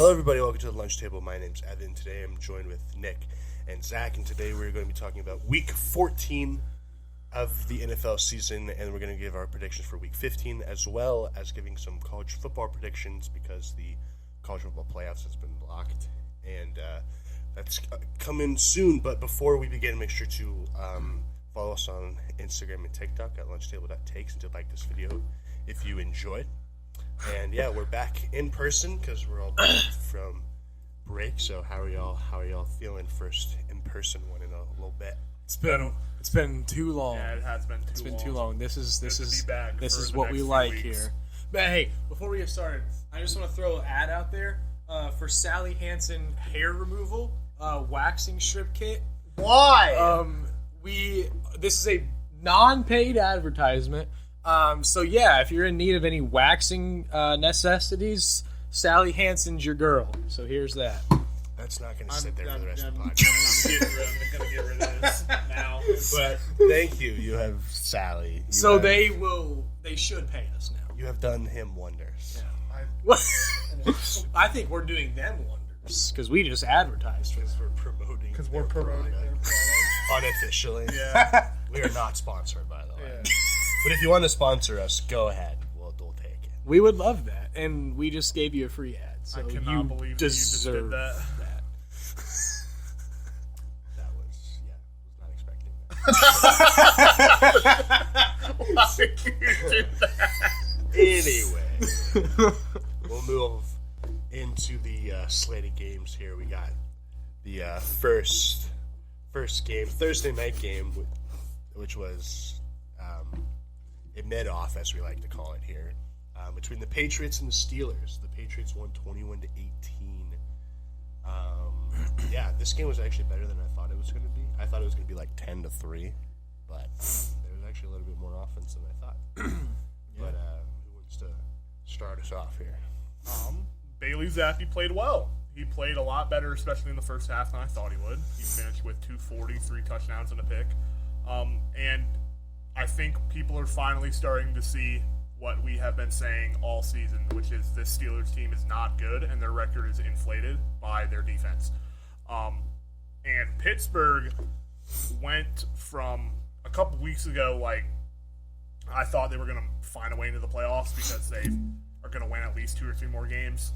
Hello everybody, welcome to the lunch table. My name's Evan. Today I'm joined with Nick and Zach, and today we're going to be talking about week 14 of the NFL season, and we're going to give our predictions for week 15, as well as giving some college football predictions because the college football playoffs has been blocked, and that's coming soon. But before we begin, make sure to follow us on Instagram and TikTok at lunchtable.takes, and to like this video if you enjoyed. And yeah, we're back in person because we're all back from break. So how are y'all feeling? First in person one in a little bit. It's been too long. Yeah, it has been too long. It's been too long. This is what we like here. But hey, before we get started, I just want to throw an ad out there for Sally Hansen hair removal, waxing strip kit. Why? This is a non-paid advertisement. So yeah, if you're in need of any waxing necessities, Sally Hansen's your girl. So here's that. That's not going to sit there for the rest of the podcast. I'm going to get rid of this now. But thank you. You have Sally. They should pay us now. You have done him wonders. Yeah. I think we're doing them wonders because we just advertised for them. Because we're promoting their product unofficially. Yeah. We are not sponsored, by the way. Yeah. But if you want to sponsor us, go ahead. We'll take it. We would love that, and we just gave you a free ad. So I cannot believe that you just did that. That was, was not expecting that. Why did you do that? Anyway, we'll move into the slated games here. We got the first game, Thursday night game, which was a mid-off, as we like to call it here, between the Patriots and the Steelers. The Patriots won 21-18. Yeah, this game was actually better than I thought it was going to be. I thought it was going to be like 10-3, but there was actually a little bit more offense than I thought. Yeah. But who wants to start us off here? Bailey Zappi played well. He played a lot better, especially in the first half, than I thought he would. He finished with 240, 3 touchdowns and a pick. And I think people are finally starting to see what we have been saying all season, which is this Steelers team is not good, and their record is inflated by their defense. And Pittsburgh went from a couple weeks ago, like, I thought they were going to find a way into the playoffs because they are going to win at least 2 or 3 more games.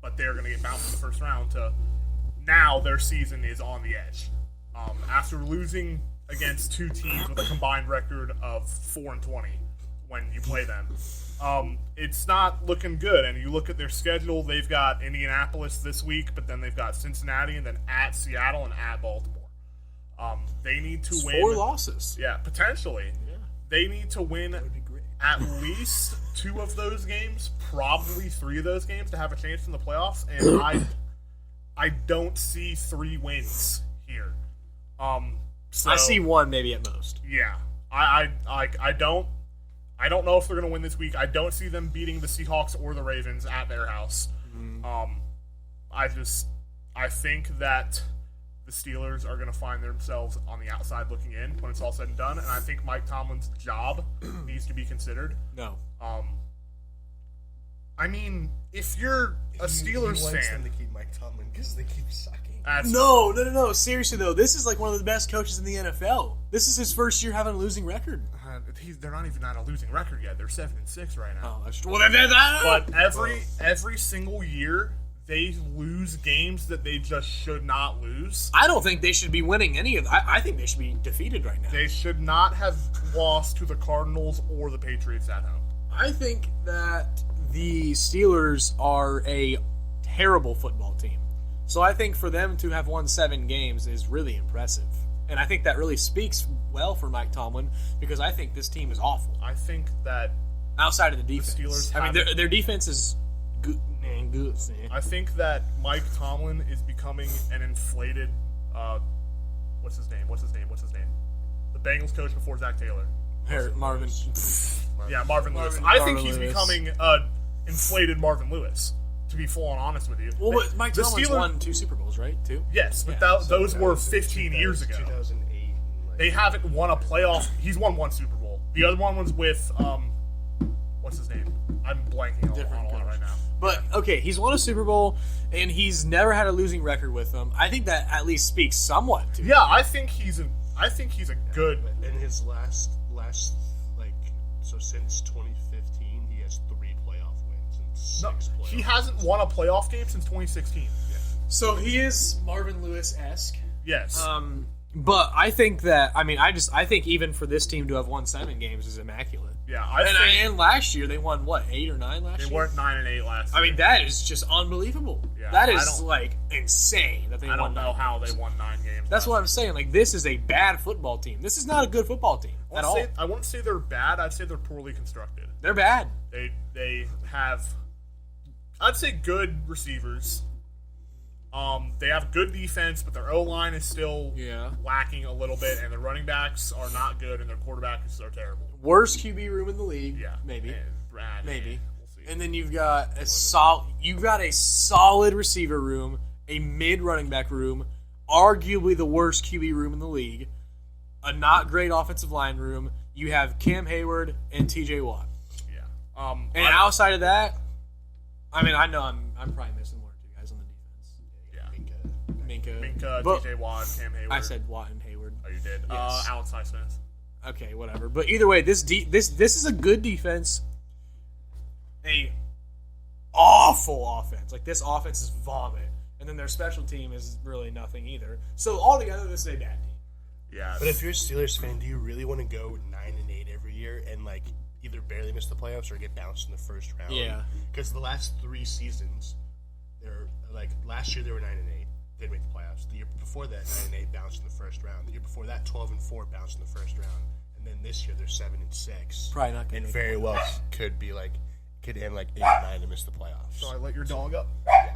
But they're going to get bounced in the first round to now their season is on the edge. After losing against 2 teams with a combined record of 4-20 when you play them, it's not looking good. And you look at their schedule, they've got Indianapolis this week, but then they've got Cincinnati, and then at Seattle and at Baltimore. They need to win 4 losses. Yeah, potentially. Yeah. They need to win at least 2 of those games, probably 3 of those games to have a chance in the playoffs. And I don't see 3 wins here. So, I see 1 maybe at most. Yeah, I don't know if they're going to win this week. I don't see them beating the Seahawks or the Ravens at their house. Mm-hmm. I think that the Steelers are going to find themselves on the outside looking in when it's all said and done, and I think Mike Tomlin's job needs to be considered. No. I mean, if you're a Steelers he wants fan, them to keep Mike Tomlin because they keep sucking. No. Seriously, though, this is like one of the best coaches in the NFL. This is his first year having a losing record. They're not even on a losing record yet. They're 7-6 right now. Oh, that's true. But every single year, they lose games that they just should not lose. I don't think they should be winning any of them. I think they should be defeated right now. They should not have lost to the Cardinals or the Patriots at home. I think that the Steelers are a terrible football team. So I think for them to have won 7 games is really impressive. And I think that really speaks well for Mike Tomlin because I think this team is awful. I think that outside of the defense, the Steelers their defense is good. I think that Mike Tomlin is becoming an inflated. What's his name? The Bengals coach before Zach Taylor. Marvin. Yeah, Marvin Lewis. I think he's becoming inflated Marvin Lewis. To be full and honest with you. Well, but Mike Tomlin's won 2 Super Bowls, right? 2? Yes, but those were 15 years ago. 2008. They haven't won a playoff. He's won 1 Super Bowl. The other one was with what's his name? I'm blanking on it right now. But okay, he's won a Super Bowl and he's never had a losing record with them. I think that at least speaks somewhat to him. Yeah, I think he's a good. In his last like so since 2015, he has 3 playoff wins and 6 playoff. He hasn't won a playoff game since 2016. So he is Marvin Lewis-esque. Yes. But I think that I think even for this team to have won 7 games is immaculate. Yeah, And last year they won what, 8 or 9 last year? They weren't 9 and 8 last year. I mean, that is just unbelievable. Yeah, that I is don't- like insane that they I won. don't know 9 how games. they won 9 games. That's what I'm saying. Like, this is a bad football team. This is not a good football team at all. I wouldn't say they're bad. I'd say they're poorly constructed. They're bad. They have, I'd say, good receivers. They have good defense, but their O-line is still lacking a little bit, and their running backs are not good, and their quarterbacks are terrible. Worst QB room in the league. Yeah, maybe. And Brad, Maybe. We'll see. And then you've got a solid receiver room, a mid running back room, arguably the worst QB room in the league, a not great offensive line room. You have Cam Hayward and TJ Watt. Yeah. And outside of that, I mean, I know I'm probably missing 1 or 2 guys on the defense. Yeah. Minka, But TJ Watt, Cam Hayward. I said Watt and Hayward. Oh, you did. Yes. Alex Highsmith. Okay, whatever. But either way, this is a good defense. A awful offense. Like, this offense is vomit, and then their special team is really nothing either. So altogether, this is a bad team. Yeah. But if you're a Steelers fan, do you really want to go 9 and 8 every year and like either barely miss the playoffs or get bounced in the first round? Yeah. Because the last 3 seasons, they're like last year they were 9 and 8, didn't make the playoffs. The year before that, 9 and 8 bounced in the first round. The year before that, 12 and 4 bounced in the first round. And then this year they're 7 and 6. Probably not going And to very well could end like 8 and 9 and miss the playoffs. So I let your dog up. Yeah.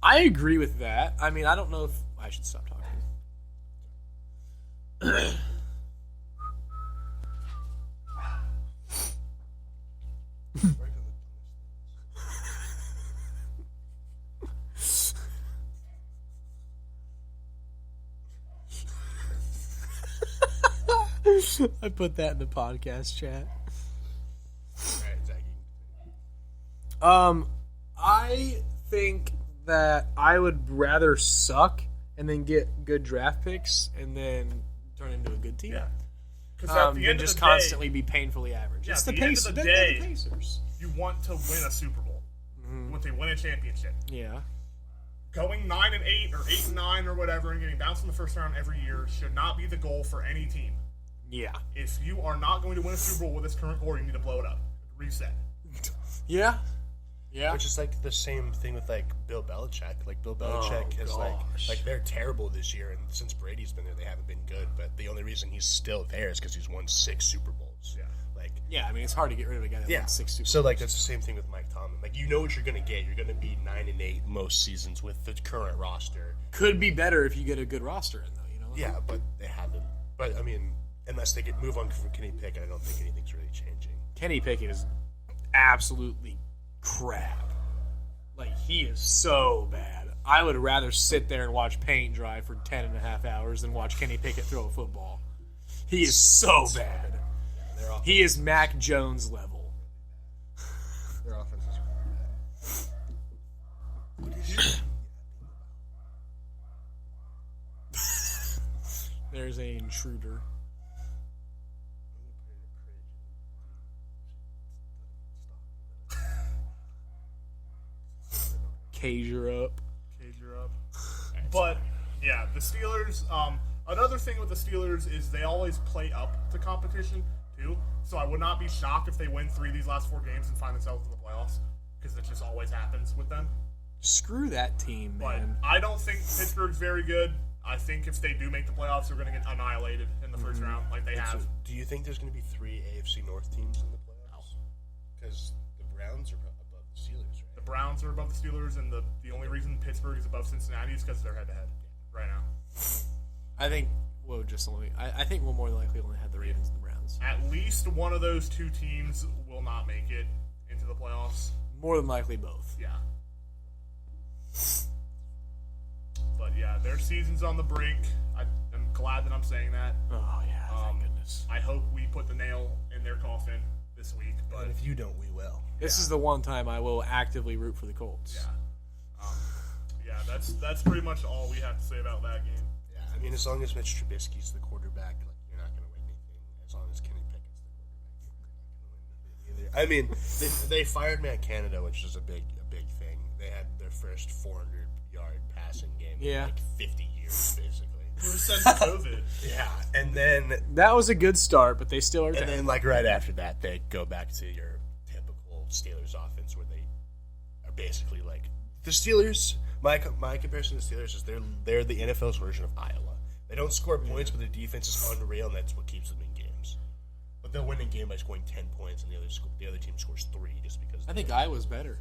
I agree with that. I mean, I don't know if I should stop talking. I put that in the podcast chat. Alright, Zach, I think that I would rather suck and then get good draft picks and then turn into a good team. Yeah. Because at the Than end just of the day, constantly be painfully average. Yeah, It's at the the end of the Pacers. day- They're the Pacers. you want to win a Super Bowl. When they win a championship. Yeah. Going 9 and 8 or 8 and 9 or whatever and getting bounced in the first round every year should not be the goal for any team. Yeah. If you are not going to win a Super Bowl with this current core, you need to blow it up. Reset. Yeah. Yeah. Which is like the same thing with like Bill Belichick. Like Bill Belichick has gosh. like they're terrible this year, and since Brady's been there, they haven't been good. But the only reason he's still there is because he's won 6 Super Bowls. Yeah. Like Yeah, I mean, it's hard to get rid of a guy that yeah. won 6 Super So like Bowls. that's the same thing with Mike Tomlin. Like you know what you're gonna get. You're gonna be 9 and 8 most seasons with the current roster. Could be better if you get a good roster in, though, you know? Yeah, but they haven't. But I mean, unless they could move on from Kenny Pickett, I don't think anything's really changing. Kenny Pickett is absolutely crap. Like, he is so bad. I would rather sit there and watch paint dry for 10 and a half hours than watch Kenny Pickett throw a football. He is so bad. He is Mac Jones level. Their offense is bad. What is There's an intruder. Cage her up. Cage her up. But yeah, the Steelers. Another thing with the Steelers is they always play up to competition too. So I would not be shocked if they win 3 of these last 4 games and find themselves in the playoffs because it just always happens with them. Screw that team, But man. I don't think Pittsburgh's very good. I think if they do make the playoffs, they're going to get annihilated in the first round, like they have. So, do you think there's going to be 3 AFC North teams in the playoffs? Because the Browns are above the Steelers, right? The Browns are above the Steelers, and the only reason Pittsburgh is above Cincinnati is because they're head-to-head right now. I think I think we'll more than likely only have the Ravens and the Browns. At least one of those 2 teams will not make it into the playoffs. More than likely both. Yeah. But yeah, their season's on the brink. I'm glad that I'm saying that. Oh yeah, thank goodness. I hope we put the nail in their coffin this week, but But if you don't, we will. This is the one time I will actively root for the Colts. yeah, that's pretty much all we have to say about that game. Yeah, I mean, as long as Mitch Trubisky's the quarterback, like, you're not going to win anything. As long as Kenny Pickett's the quarterback, you're not going to win either. I mean, they fired Matt Canada, which is a big thing. They had their first 400-yard passing game Yeah. in like 50 years, basically. It was since COVID. Yeah, and then That was a good start, but they still are and down. then like right after that, they go back to your typical Steelers offense, where they are basically like the Steelers. My comparison to the Steelers is they're the NFL's version of Iowa. They don't score points, but their defense is unreal, and that's what keeps them in games. But they'll win a game by scoring 10 points, and the other team scores 3 just because. I think Iowa's better.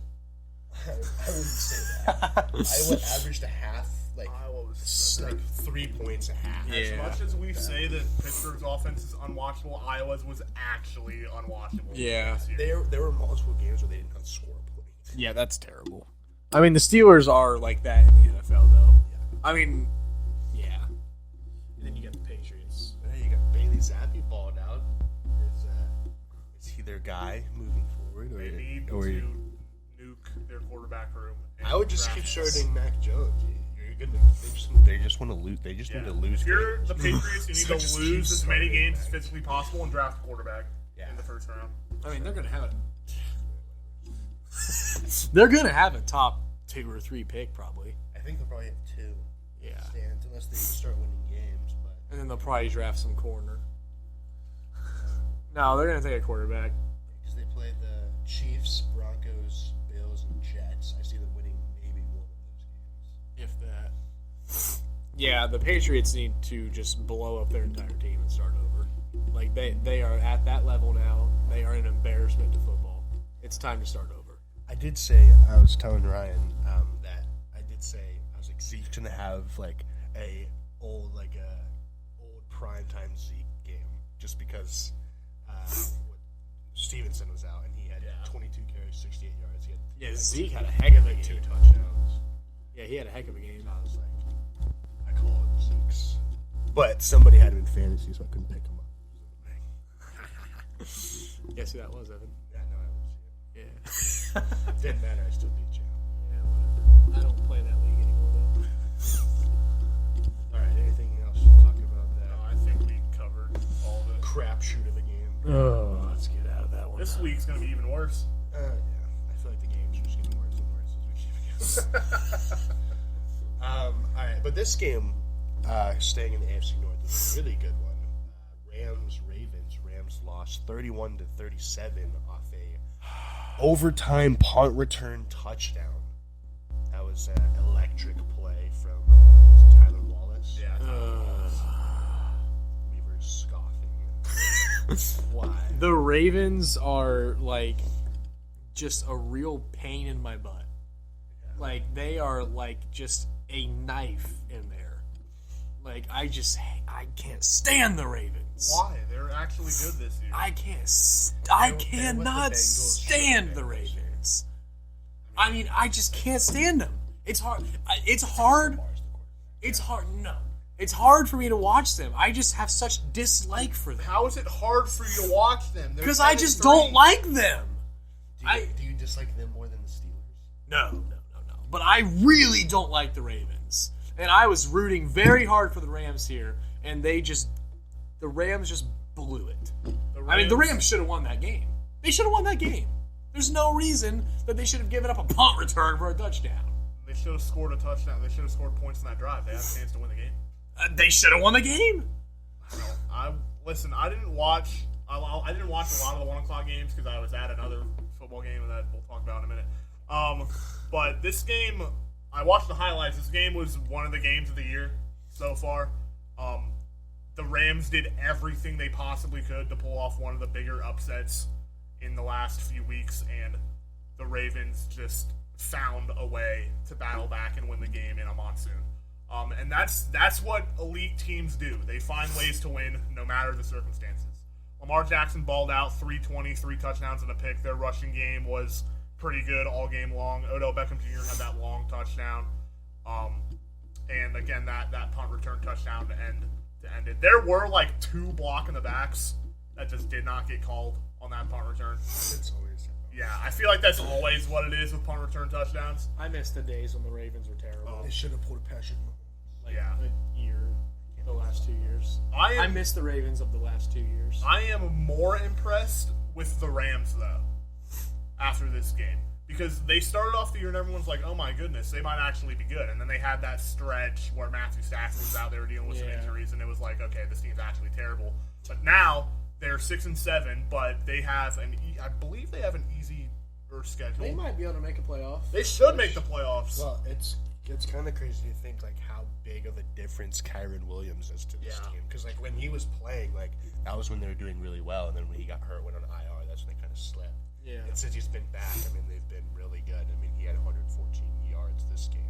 I wouldn't say that. Iowa averaged a half, like Iowa was like 3 points a half. As much as we say that Pittsburgh's offense is unwatchable, Iowa's was actually unwatchable. Yeah. this year. There were multiple games where they did not score points. Yeah, that's terrible. I mean, the Steelers are like that in the NFL, though. Yeah. I mean, yeah. And then you got the Patriots. There you got Bailey Zappi balled out. Is he their guy moving forward? They need to nuke their quarterback room. and I would just keep draft- starting Mac Jones. They just want to lose. They just Yeah. need to lose. If you're games. the Patriots, you need So to just lose keep as many starting games as Mac. physically possible and draft a quarterback Yeah. in the first round. I mean, they're going to have it. They're going to have a top 2 or 3 pick, probably. I think they'll probably have 2 Yeah. stands unless they start winning games. But And then they'll probably draft some corner. No, they're going to take a quarterback. because they play the Chiefs, Broncos, Bills, and Jets, I see them winning maybe one of those games. If that. Yeah, the Patriots need to just blow up their entire team and start over. Like, they are at that level now. They are an embarrassment to football. It's time to start over. I did say, I was telling Ryan that I did say, I was like, Zeke's gonna have like a old primetime Zeke game, just because what Stevenson was out and he had 22 carries, 68 yards. He had Yeah, Zeke had a heck of a game. 2 touchdowns. Yeah, he had a heck of a game. I was like, I call it Zeke's, but somebody had him in fantasy, so I couldn't pick him up. Guess who that was, Evan? Yeah, no, I didn't see it. Yeah. Didn't matter. I still beat you. Yeah, whatever. I don't play that league anymore, though. All right. Anything else to talk about that I think we covered all of it. crapshoot of a game? Oh, let's get out of that one. This week's going to be even worse. Yeah. I feel like the games are just getting worse and worse as we keep going. All right, but this game, staying in the AFC North, was a really good one. Rams-Ravens. Rams lost 31-37 off a overtime punt return touchdown. That was an electric play from was it Tyler Wallace. Yeah. We were scoffing. Why? The Ravens are, like, just a real pain in my butt. Like, they are, like, just a knife in there. Like, I can't stand the Ravens. Why? They're actually good this year. I cannot Bengals stand should the be Ravens. I mean, I just can't stand them. It's hard. It's hard. It's hard. No. It's hard for me to watch them. I just have such dislike for them. How is it hard for you to watch them? They're Because I just 7-3. don't like them. Do you dislike them more than the Steelers? No. But I really don't like the Ravens. And I was rooting very hard for the Rams here, and the Rams just blew it. The Rams should have won that game. They should have won that game. There's no reason that they should have given up a punt return for a touchdown. They should have scored a touchdown. They should have scored points in that drive. They had a chance to win the game. They should have won the game. I didn't watch. I didn't watch a lot of the 1:00 games because I was at another football game that we'll talk about in a minute. But this game, I watched the highlights. This game was one of the games of the year so far. The Rams did everything they possibly could to pull off one of the bigger upsets in the last few weeks, and the Ravens just found a way to battle back and win the game in a monsoon. And that's what elite teams do. They find ways to win no matter the circumstances. Lamar Jackson balled out 320, 3 touchdowns and a pick. Their rushing game was pretty good all game long. Odell Beckham Jr. had that long touchdown. And again, that punt return touchdown to end it. There were like 2 block in the backs that just did not get called on that punt return. It's always. Yeah, I feel like that's always what it is with punt return touchdowns. I miss the days when the Ravens were terrible. They should have pulled a Patrick Mahomes. Yeah. A year, the last 2 years. I miss the Ravens of the last 2 years. I am more impressed with the Rams, though, after this game. Because they started off the year and everyone's like, oh my goodness, they might actually be good. And then they had that stretch where Matthew Stafford was out there dealing with some injuries, and it was like, okay, this team's actually terrible. But now they're 6-7, but they have I believe they have an easier schedule. They might be able to make a playoff. They should make the playoffs. Well, it's kind of crazy to think like how big of a difference Kyren Williams is to this team. Because like when he was playing, like that was when they were doing really well, and then when he got hurt, went on IR, that's when they kind of slipped. Yeah. And since he's been back, I mean, they've been really good. I mean, he had 114 yards this game,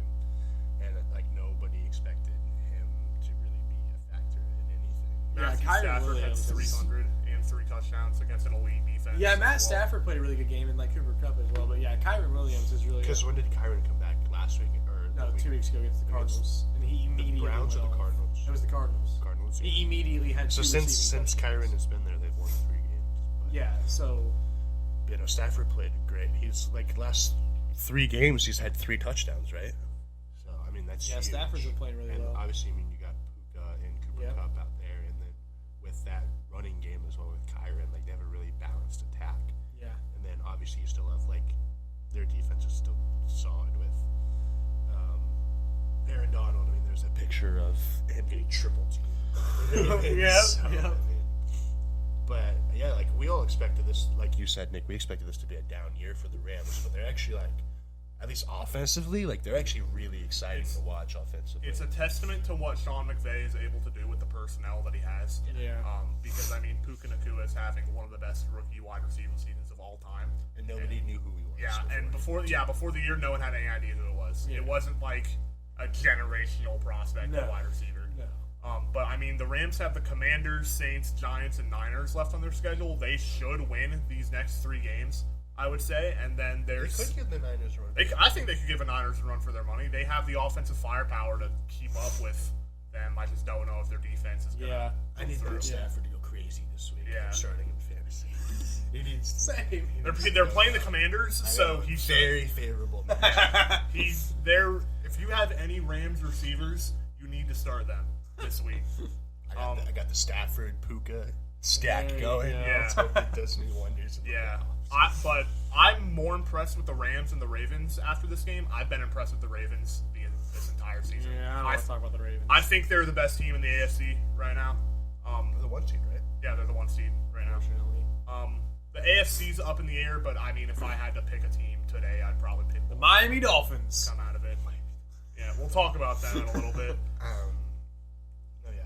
and like nobody expected him to really be a factor in anything. Matthew Kyren Stafford had Williams 300 and 3 touchdowns against an elite defense. Yeah, Matt as well. Stafford played a really good game, and like Cooper Kupp as well. But yeah, Kyren Williams is really Because when did Kyren come back? Last week or no, 2 weeks ago against the Cardinals, and he immediately the Browns or went the off. Cardinals? It was the Cardinals. Cardinals. He immediately had So 2 since receiving touchdowns. Kyren has been there, they've won 3 games. But, Yeah, so you know, Stafford played great. He's like last 3 games, he's had 3 touchdowns, right? So I mean, that's huge. Stafford's been playing really and well. obviously, I mean, you got Puka and Cooper Kupp out there, and then with that running game as well with Kyren, like they have a really balanced attack. Yeah. And then obviously you still have like their defense is still solid with Aaron Donald. I mean, there's a picture of him getting triple teamed. Yeah. But yeah, like we all expected this, like you said, Nick. We expected this to be a down year for the Rams, but they're actually like, at least offensively, like they're actually really exciting to watch offensively. It's a testament to what Sean McVay is able to do with the personnel that he has. Yeah. Because I mean, Puka Nacua is having one of the best rookie wide receiver seasons of all time, and nobody knew who he was. Yeah, and before the year, no one had any idea who it was. Yeah. It wasn't like a generational prospect at wide receiver. No. But I mean, the Rams have the Commanders, Saints, Giants, and Niners left on their schedule. They should win these next 3 games, I would say. And then there's They could give the Niners a run. I think they could give the Niners a run for their money. They have the offensive firepower to keep up with them. I just don't know if their defense is going to I need Matt Stafford to go crazy this week. Yeah. Starting in fantasy. He needs Same. They're playing the Commanders, so he's very favorable. he's there. If you have any Rams receivers, you need to start them this week. I got the Stafford Puka stack There you going. go. Yeah. Let's hope it does me wonders. in the Yeah, playoffs. but I'm more impressed with the Rams and the Ravens after this game. I've been impressed with the Ravens this entire season. Yeah, I don't want to talk about the Ravens. I think they're the best team in the AFC right now. They're the 1 seed, right? Yeah, they're the 1 seed right now. Unfortunately. The AFC's up in the air, but I mean, if I had to pick a team today, I'd probably pick The Miami Dolphins. come out of it. Yeah, we'll talk about that in a little bit. No, yeah,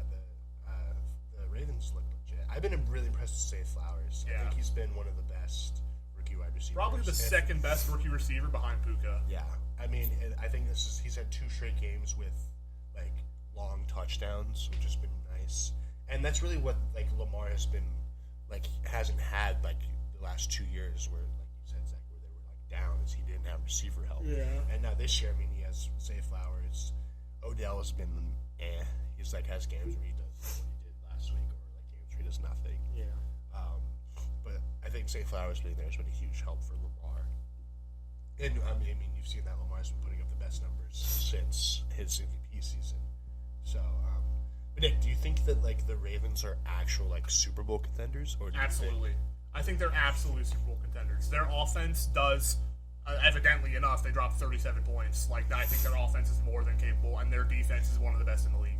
the Ravens look legit. I've been really impressed with Zay Flowers. Yeah. I think he's been one of the best rookie wide receivers. Probably the And- second best rookie receiver behind Puka. Yeah, I mean, I think he's had 2 straight games with like long touchdowns, which has been nice. And that's really what like Lamar has been like hasn't had like the last 2 years where like you said, Zach, where they were like down is he didn't have receiver help. Yeah. And now this year, I mean, he has Zay Flowers. Odell has been he's like has games where he does what he did last week, or like games where he does nothing. Yeah. But I think Zay Flowers being there has been a huge help for Lamar. And I mean, you've seen that Lamar's been putting up the best numbers since his MVP season. So, but Nick, do you think that like the Ravens are actual like Super Bowl contenders, or do you Absolutely. I think they're absolute Super Bowl contenders. Their offense does, evidently enough, they dropped 37 points. Like, I think their offense is more than capable, and their defense is one of the best in the league.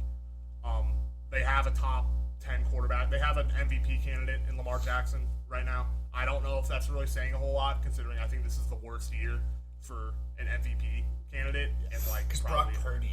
They have a top 10 quarterback. They have an MVP candidate in Lamar Jackson right now. I don't know if that's really saying a whole lot, considering I think this is the worst year for an MVP candidate. And like, Because probably- Brock Purdy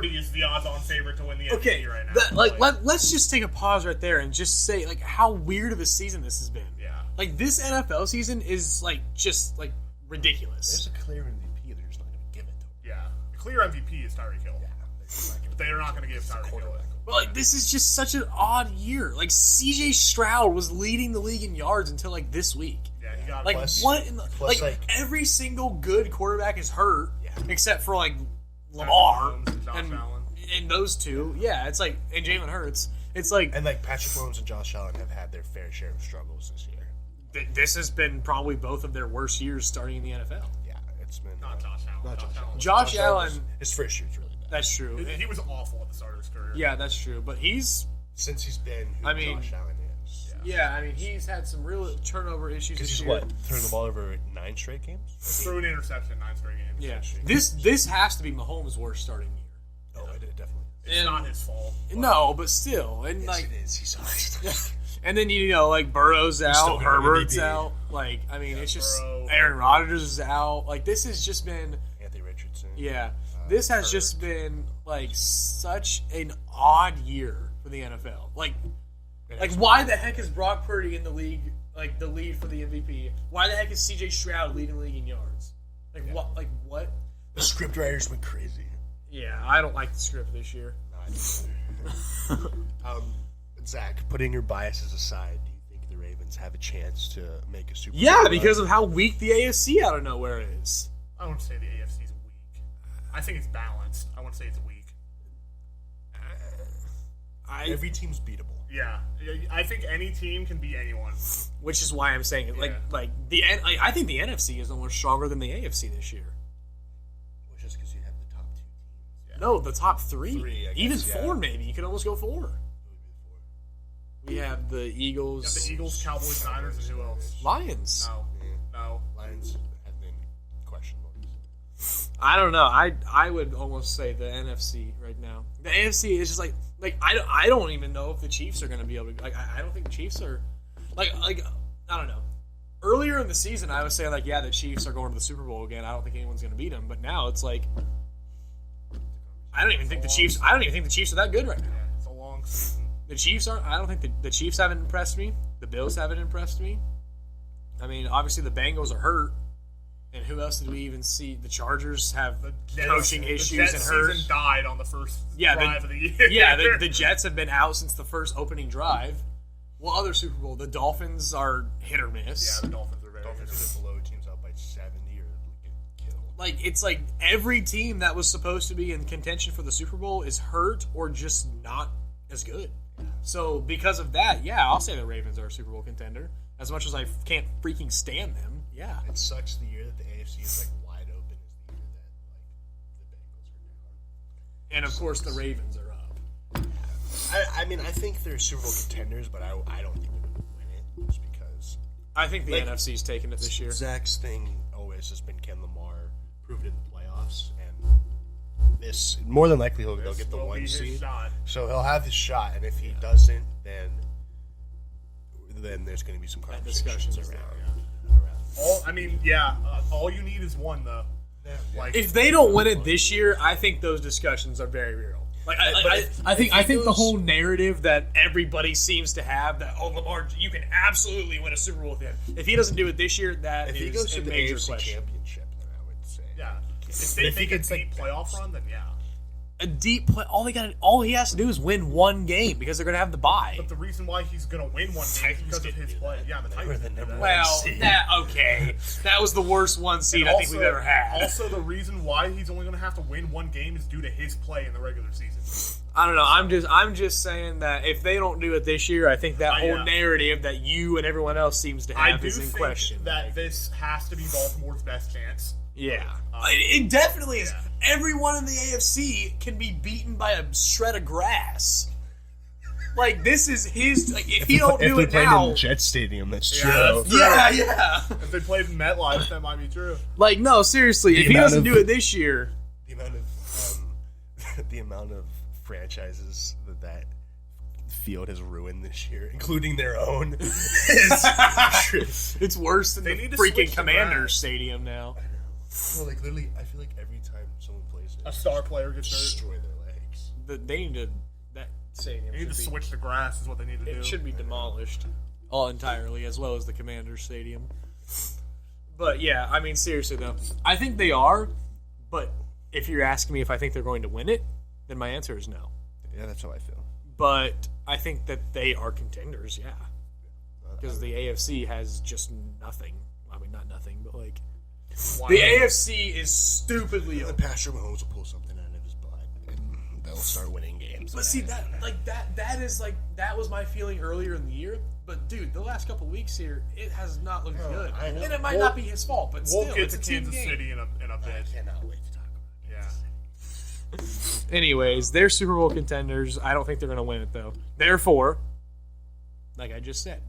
Purdy is the odds-on favorite to win the MVP Okay, right now. let's just take a pause right there and just say like how weird of a season this has been. Yeah. Like this NFL season is like just like ridiculous. There's a clear MVP. They're just not going to give it to him. Yeah. The clear MVP is Tyreek Hill. Yeah, they're just not giving But they are not going to give it to Tyreek the Hill. quarterback. But like this is just such an odd year. Like CJ Stroud was leading the league in yards until like this week. Yeah, he got Like Plus- what in the plus, like like- every single good quarterback is hurt Yeah. except for like Lamar Mahomes and Josh Allen. and those two. Yeah, it's like and Jalen Hurts. It's like And like Patrick Mahomes and Josh Allen have had their fair share of struggles this year. this has been probably both of their worst years starting in the NFL. Yeah, it's been Not Josh Allen. Not Josh Allen. Josh Allen, His first year's really bad. that's true. He was awful at the start of his career. Yeah, that's true. But he's Since he's been who I mean- Josh Allen is. he's had some real turnover issues Because this he's year. throwing the ball over 9 straight games? Threw an interception 9 straight games. Yeah, this has to be Mahomes' worst starting year. Oh, it definitely. It's not his fault. No, but still, and Yes, like, it is. He's always and then like Burrow's still out, gonna win Herbert's MVP. out. Like, I mean, it's just Burrow, Aaron Rodgers is out. Like, this has just been, Anthony Richardson. yeah, this has just been like such an odd year for the NFL. Like, why the heck is Brock Purdy in the league? Like the lead for the MVP. Why the heck is C.J. Stroud leading the league in yards? Like what? Like what? The script writers went crazy. Yeah, I don't like the script this year. Zach, putting your biases aside, do you think the Ravens have a chance to make a Super Bowl? Yeah, run? because of how weak the AFC out of nowhere is. I wouldn't say the AFC is weak. I think it's balanced. I wouldn't say it's weak. every team's beatable. Yeah, I think any team can beat anyone. Which is why I'm saying it. I think the NFC is almost stronger than the AFC this year. Well, just because you have the top 2 teams. Yeah. No, the top three. Three, I guess, Even yeah. 4 maybe. You could almost go 4. We have the Eagles. You have the Eagles, Cowboys, Niners, and who else? Lions. No. Lions have been questionable. I don't know. I would almost say the NFC right now. The AFC is just like I don't even know if the Chiefs are going to be able to. Like I don't think the Chiefs are. Like I don't know. Earlier in the season, I was saying like, yeah, the Chiefs are going to the Super Bowl again. I don't think anyone's going to beat them. But now it's like, I don't even think the Chiefs are that good right now. Yeah, it's a long season. The Chiefs aren't. I don't think the Chiefs haven't impressed me. The Bills haven't impressed me. I mean, obviously the Bengals are hurt. And who else did we even see? The Chargers have coaching issues the Jets and hurt. season died on the first drive of the year. Yeah, the Jets have been out since the first opening drive. Well, other Super Bowl, the Dolphins are hit or miss. Yeah, the Dolphins are very Dolphins either blow teams out by 70 or get killed. Like it's like every team that was supposed to be in contention for the Super Bowl is hurt or just not as good. So because of that, yeah, I'll say the Ravens are a Super Bowl contender. As much as I can't freaking stand them, yeah. It sucks the year that the AFC is like wide open is the year that like the Bengals are down. And of course the Ravens are up. I mean, I think they're Super Bowl contenders, but I don't think they're going to win it just because. I think the NFC's taking it this year. Zach's thing always has been can Lamar prove it in the playoffs, and this more than likely they'll get the will be 1 his seed. shot. So he'll have his shot, and if he doesn't, then there's going to be some conversations discussion is around. All you need is one though. Like If they don't win it this year, I think those discussions are very real. Like I think the whole narrative that everybody seems to have that Lamar, you can absolutely win a Super Bowl with him. If he doesn't do it this year, that If is he goes to a the major AFC question. Championship, then I would say yeah, if But they if he make a gets, deep like, playoff run, then yeah. A deep play. All he has to do is win one game because they're going to have the bye. But the reason why he's gonna win one game is because of his play. Yeah, the Titans. the did number that. one. Well, seed. that was the worst 1 seed I think we've ever had. Also, the reason why he's only gonna have to win one game is due to his play in the regular season. I don't know. I'm just saying that if they don't do it this year, I think that whole yeah. narrative that you and everyone else seems to I have do is in think question. that this has to be Baltimore's best chance. Yeah, it definitely is. yeah. Everyone in the AFC can be beaten by a shred of grass. Like this is his. Like if he don't do they it played now, in Jet Stadium, that's true. Yeah, that's true. yeah. If they played in MetLife, that might be true. Like no, seriously, if he amount doesn't of- do it this year, The amount of franchises that field has ruined this year, including their own, is it's worse than They the need to freaking switch the Commanders grass. Stadium now. well, like literally. I feel like every time someone plays it, A star player gets hurt. destroy their legs. They need to that stadium. They need to should be- switch the grass. Is what they need to do. It should be demolished all entirely, as well as the Commanders Stadium. But yeah, I mean, seriously though, I think they are. But if you're asking me if I think they're going to win it, then my answer is no. Yeah, that's how I feel. But I think that they are contenders, yeah, because the AFC has just nothing. I mean, not nothing, but like Why the not? AFC is stupidly open. Patrick Mahomes will pull something out of they'll start winning games. But see that was my feeling earlier in the year. But dude, the last couple weeks here, it has not looked good, I know. and it might not be his fault. But We'll still, get it's to a team Kansas game. City in a bit. I cannot wait to talk about it. Yeah. Anyways, they're Super Bowl contenders. I don't think they're going to win it though. Therefore, like I just said,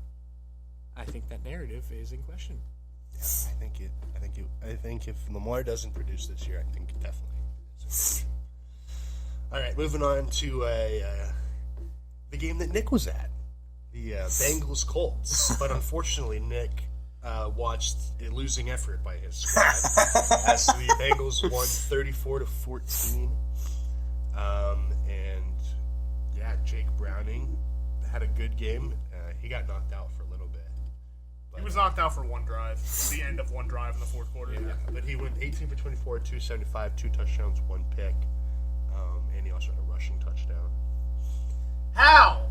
I think that narrative is in question. Yeah, I think if Lamar doesn't produce this year, I think it definitely is. All right, moving on to the game that Nick was at, the Bengals Colts. But unfortunately, Nick watched a losing effort by his squad as the Bengals won 34-14. And yeah, Jake Browning had a good game. He got knocked out for a little bit. He was knocked out for one drive, the end of one drive in the fourth quarter. Yeah, but he went 18 for 24, 275, 2 touchdowns, 1 pick. And he also had a rushing touchdown. How?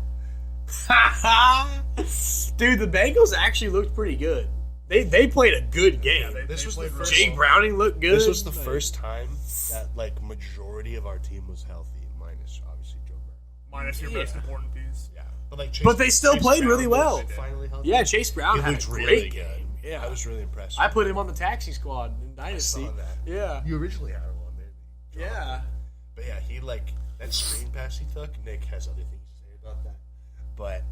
Dude, the Bengals actually looked pretty good. They played a good game. This was the first. Jake Browning looked good. This was the first time that majority of our team was healthy, minus obviously Joe Burrow. Minus your most important piece. Yeah, but But they still played Brown really well. was finally healthy. Yeah, Chase Brown he had looked a really great good. game. Yeah, I was really impressed. I put him on the taxi squad in I Dynasty. saw that. Yeah, You originally had one, maybe. yeah. But yeah, he that screen pass he took. Nick has other things to say about that, but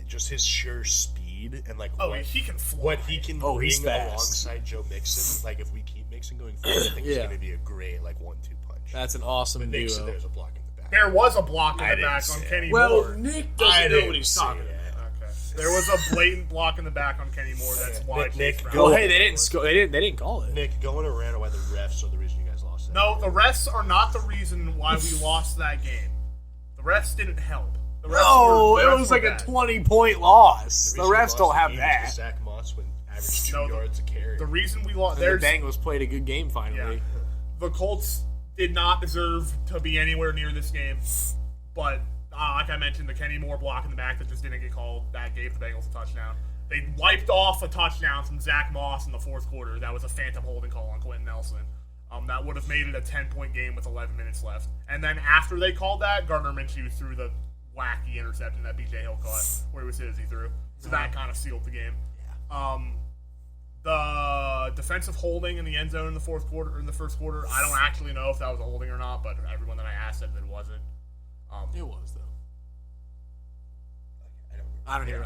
just his sheer speed and He can fly. what he can Oh, bring he's fast. alongside Joe Mixon. If we keep Mixon going forward, I think it's Yeah. going to be a great 1-2 punch. That's an awesome But Nick said duo. there's a block in the back. There was a block in I the didn't back see on it. Kenny Well, Moore. Nick I doesn't know didn't what he's see talking it. about. Okay. There was a blatant block in the back on Kenny Moore. That's why Nick, Chase Brown- go- Well, hey, they didn't score. They didn't call it. Nick, go on a rant on why the refs are the reason you guys lost that. No, the refs are not the reason why we lost that game. The refs didn't help. The refs No, were- the it refs was were like a bad. 20-point loss. The reason we refs lost don't the have game is that. 'cause Zach Moss went average 2 No, yards a carry. The reason we lost, And the there's Bengals played a good game finally. yeah, the Colts did not deserve to be anywhere near this game. But like I mentioned, the Kenny Moore block in the back that just didn't get called, that gave the Bengals a touchdown. They wiped off a touchdown from Zach Moss in the fourth quarter. That was a phantom holding call on Quentin Nelson. That would have made it a 10-point game with 11 minutes left. And then after they called that, Gardner Minshew threw the wacky interception that BJ Hill caught, where it was his, he threw. So that kind of sealed the game. The defensive holding in the end zone in the fourth quarter, in the first quarter, I don't actually know if that was a holding or not, but everyone that I asked said that it wasn't. It was though. I don't know.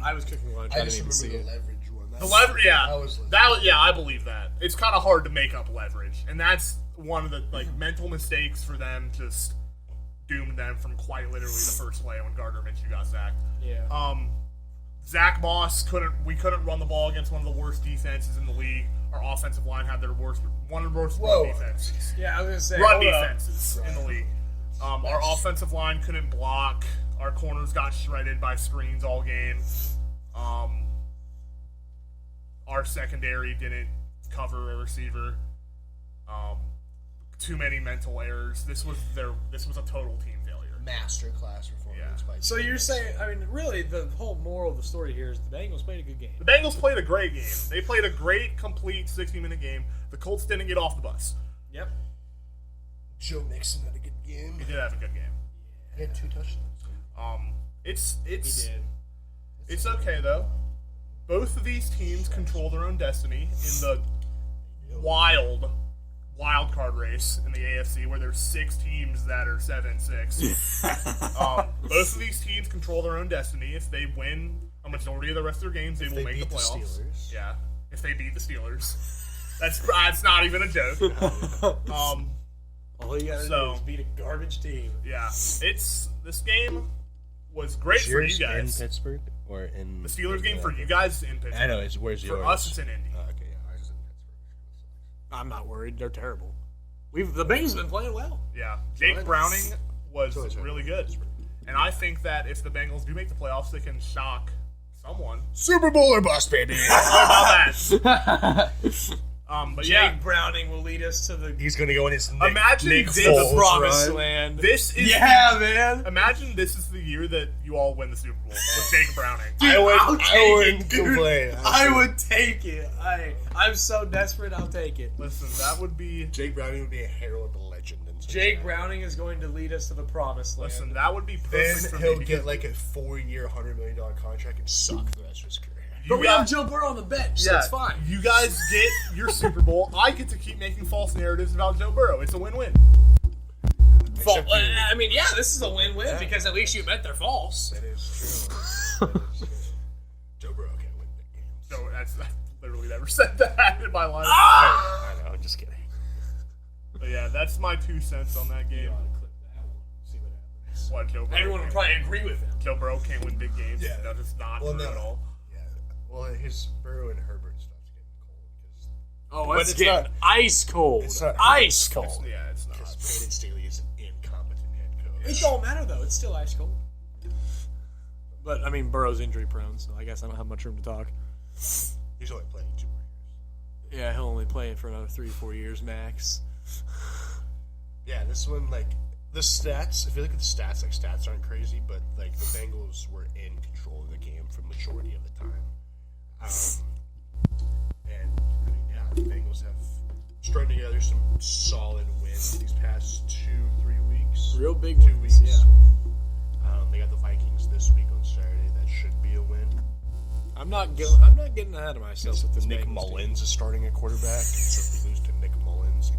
I was cooking lunch. I, I didn't just even see remember it. the leverage one. The leverage, yeah, That was I believe that. It's kind of hard to make up leverage, and that's one of the mental mistakes for them. Just doomed them from quite literally the first play when Gardner Minshew got sacked. Yeah. Zach Moss couldn't run the ball against one of the worst defenses in the league. Our offensive line had one of the worst run defenses. Yeah, I was gonna say Run hold up. defenses in the league. Our offensive line couldn't block. Our corners got shredded by screens all game. Our secondary didn't cover a receiver. Too many mental errors. This was a total team failure. masterclass performance by. So you're saying, I mean, really, the whole moral of the story here is the Bengals played a good game. The Bengals played a great game. They played a great, complete 60-minute game. The Colts didn't get off the bus. Yep. Joe Mixon had a good game. He did have a good game. He had 2 touchdowns. It's He did. It's okay though. Both of these teams control their own destiny in the wild card race in the AFC, where there's 6 teams that are 7-6. Both of these teams control their own destiny. If they win a majority of the rest of their games, they will make the playoffs. Steelers. Yeah, if they beat the Steelers, that's not even a joke. All you gotta do is beat a garbage team. Yeah, this game was great for you guys. in Pittsburgh or in The Steelers game for you guys in Pittsburgh. I know it's where's For yours? us, it's in Indy. Okay, yeah, ours is in Pittsburgh. I'm not worried. They're terrible. The Bengals have been playing well. Yeah, Jake Browning was always really good, and I think that if the Bengals do make the playoffs, they can shock someone. Super Bowl or bust, baby. How about that? But Jake yeah, Browning will lead us to the He's gonna go in his Imagine Nick this- Foles the promised run. land. this is man. Imagine this is the year that you all win the Super Bowl with Jake Browning. I I'll wouldn't take it, dude. complain. I would take it. I'm so desperate. I'll take it. Listen, that would be Jake Browning would be a herald legend in since Jake then. Browning is going to lead us to the promised land. Listen, that would be Then perfect for he'll me. get like a 4-year, $100 million contract and suck the rest of his career. but we got- have Joe Burrow on the bench, so it's fine. You guys get your Super Bowl. I get to keep making false narratives about Joe Burrow. It's a win-win. Except you. I mean, yeah, this is a win-win because at least you admit they're false. That is true. That is true. Joe Burrow can't win big games. No, I literally never said that in my life. I know, I'm just kidding. But yeah, that's my 2 cents on that game. See what happens. What, Joe Burrow? Everyone would probably agree with him. Joe Burrow can't win big games. Yeah. That is not Well, true no. at all. Yeah. Well, his Burrow and Herbert stuff's getting cold because Oh, But it's it's getting not- ice cold. it's not- Ice cold. Yeah, it's not. Brandon Staley is an incompetent head coach. It don't matter though; it's still ice cold. But I mean, Burrow's injury prone, so I guess I don't have much room to talk. He's only playing 2 more years. Yeah, he'll only play for another 3-4 years max. Yeah, this one, like, the stats, if you look at the stats, like, stats aren't crazy, but, like, the Bengals were in control of the game for the majority of the time. And, I mean, yeah, the Bengals have strung together some solid wins these past 2-3 weeks. Real big 2 ones, weeks. yeah. They got the Vikings this week on Saturday. That should be a win. I'm not getting ahead of myself with this. Nick Bengals Mullins is starting at quarterback. So if we lose to Nick Mullins,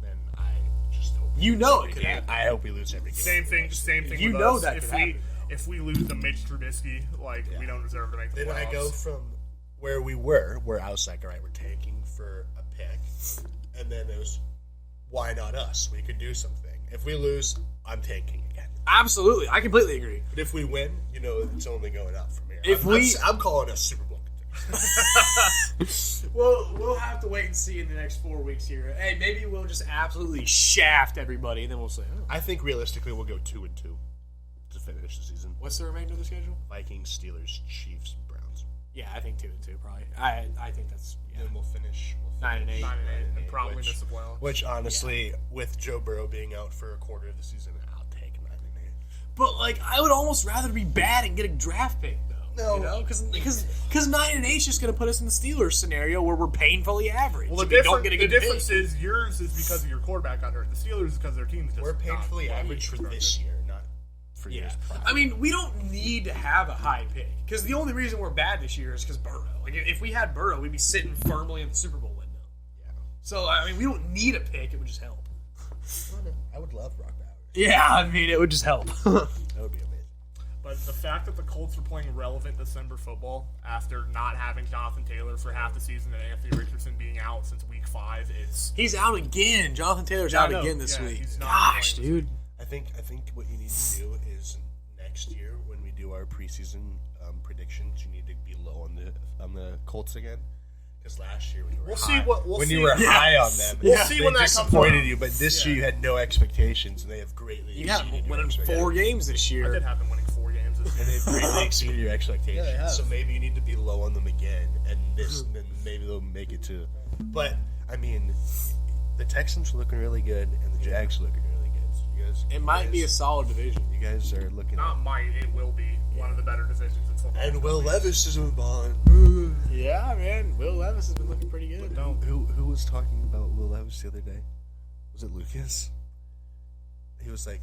then I just hope we You lose know every it could game. happen. I hope we lose every game. Same thing. You with know us. that if could we happen, though. if we lose to Mitch Trubisky, like Yeah. we don't deserve to make the Then playoffs. I go from where we were, where I was like, all right, we're tanking for a pick, and then it was, why not us? We could do something. If we lose, I'm tanking again. Absolutely, I completely agree. But if we win, it's only going up from here. If I'm calling us Super Bowl contenders. We'll have to wait and see in the next 4 weeks here. Hey, maybe we'll just absolutely shaft everybody, and then we'll say, oh, I think realistically we'll go 2-2 to finish the season. what's the remainder of the schedule? Vikings, Steelers, Chiefs, Browns. Yeah, I think 2-2 probably. I think that's Then we'll finish 9-8. 9-8 and probably which- miss the playoffs. Which honestly, with Joe Burrow being out for a quarter of the season, I'll take 9-8. But like, I would almost rather be bad and get a draft pick though. No. You know, because 9-8 is just going to put us in the Steelers scenario where we're painfully average. Well, If the we don't get a good difference pick. is yours is because of your quarterback got hurt. The Steelers is because their team's just We're not painfully well average for constructed. this year, not for Yeah, years prior. I mean, we don't need to have a high pick because the only reason we're bad this year is because Burrow. Like, if we had Burrow, we'd be sitting firmly in the Super Bowl window. Yeah. So I mean, we don't need a pick; it would just help. I would love Brock Bowers. Yeah, I mean, it would just help. That would be amazing. But the fact that the Colts are playing relevant December football after not having Jonathan Taylor for half the season and Anthony Richardson being out since week 5 is He's out again. Jonathan Taylor's Yeah, I out know. again this Yeah, week. he's not Gosh, playing. dude. I think what you need to do is next year when we do our preseason predictions, you need to be low on the Colts again. Because last year when you were We'll high, see what- we'll when see. you were Yeah. high on them, We'll see they when that comes disappointed around. you. But this Yeah. year you had no expectations, and they have greatly You got exceeded your winning expectations. 4 games this I year. did have them winning 4 games this And year. they've greatly exceeded your expectations. Yeah, they have. So maybe you need to be low on them again, and then maybe they'll make it to. But I mean, the Texans are looking really good, and the Jags are looking really good. So you guys, It might be a solid division. You guys are looking. Not might, it will be one of the better divisions in football. And Will Levis is on bond. Yeah, man. Will Levis has been looking pretty good. Who was talking about Will Levis the other day? Was it Lucas? He was like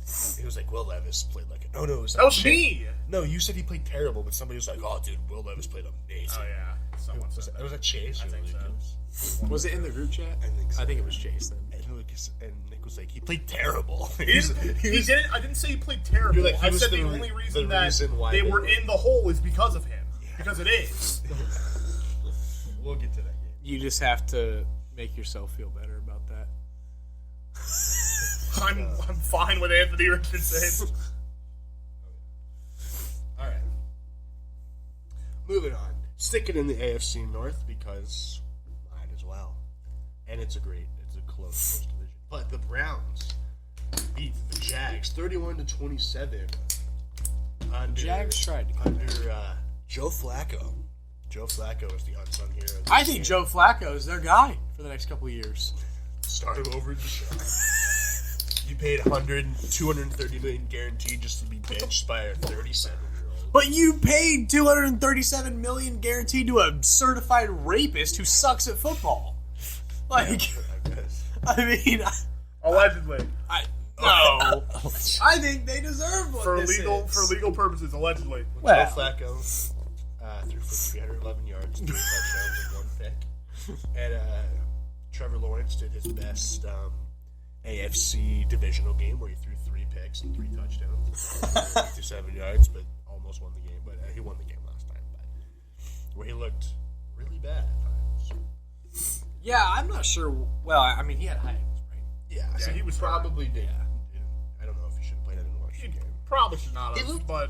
Will Levis played like no, it was That was Chase. me! No, you said he played terrible, but somebody was like, oh, dude, Will Levis played amazing. Oh, yeah. Someone Was said that, was that Chase I or think so. Lucas? Was it in the group chat? I think so. I think it was Chase then. And Lucas and Nick was like, he played terrible. He didn't. I didn't say he played terrible. You're like, he I was said the the re- only the reason that reason why they they were were- in the hole is because of him. Because it is. We'll get to that game. You just have to make yourself feel better about that. I'm fine with Anthony Richardson. All right. Moving on. Sticking in the AFC North because might as well. And it's a close division. But the Browns beat the Jags 31-27. Jags tried to come under Joe Flacco. Joe Flacco is the unsung hero. of the I think team. Joe Flacco is their guy for the next couple of years. Start him over Deshaun. You paid $230 million guaranteed just to be benched by a 37-year-old. But you paid $237 million guaranteed to a certified rapist who sucks at football. Like, I guess. I mean, Allegedly. No. I think they deserve what For this legal is. for legal purposes, allegedly. Well. Joe Flacco threw for 311 yards, 3 touchdowns, and 1 pick. And Trevor Lawrence did his best AFC divisional game where he threw 3 picks and 3 touchdowns, 57 yards, but almost won the game. But he won the game last time. But where he looked really bad at times. Yeah, I'm not sure. Well, I mean, he had high ankles, right? Yeah, Yeah, he was probably did. I don't know if he should have played. I didn't watch the game. Probably should not have.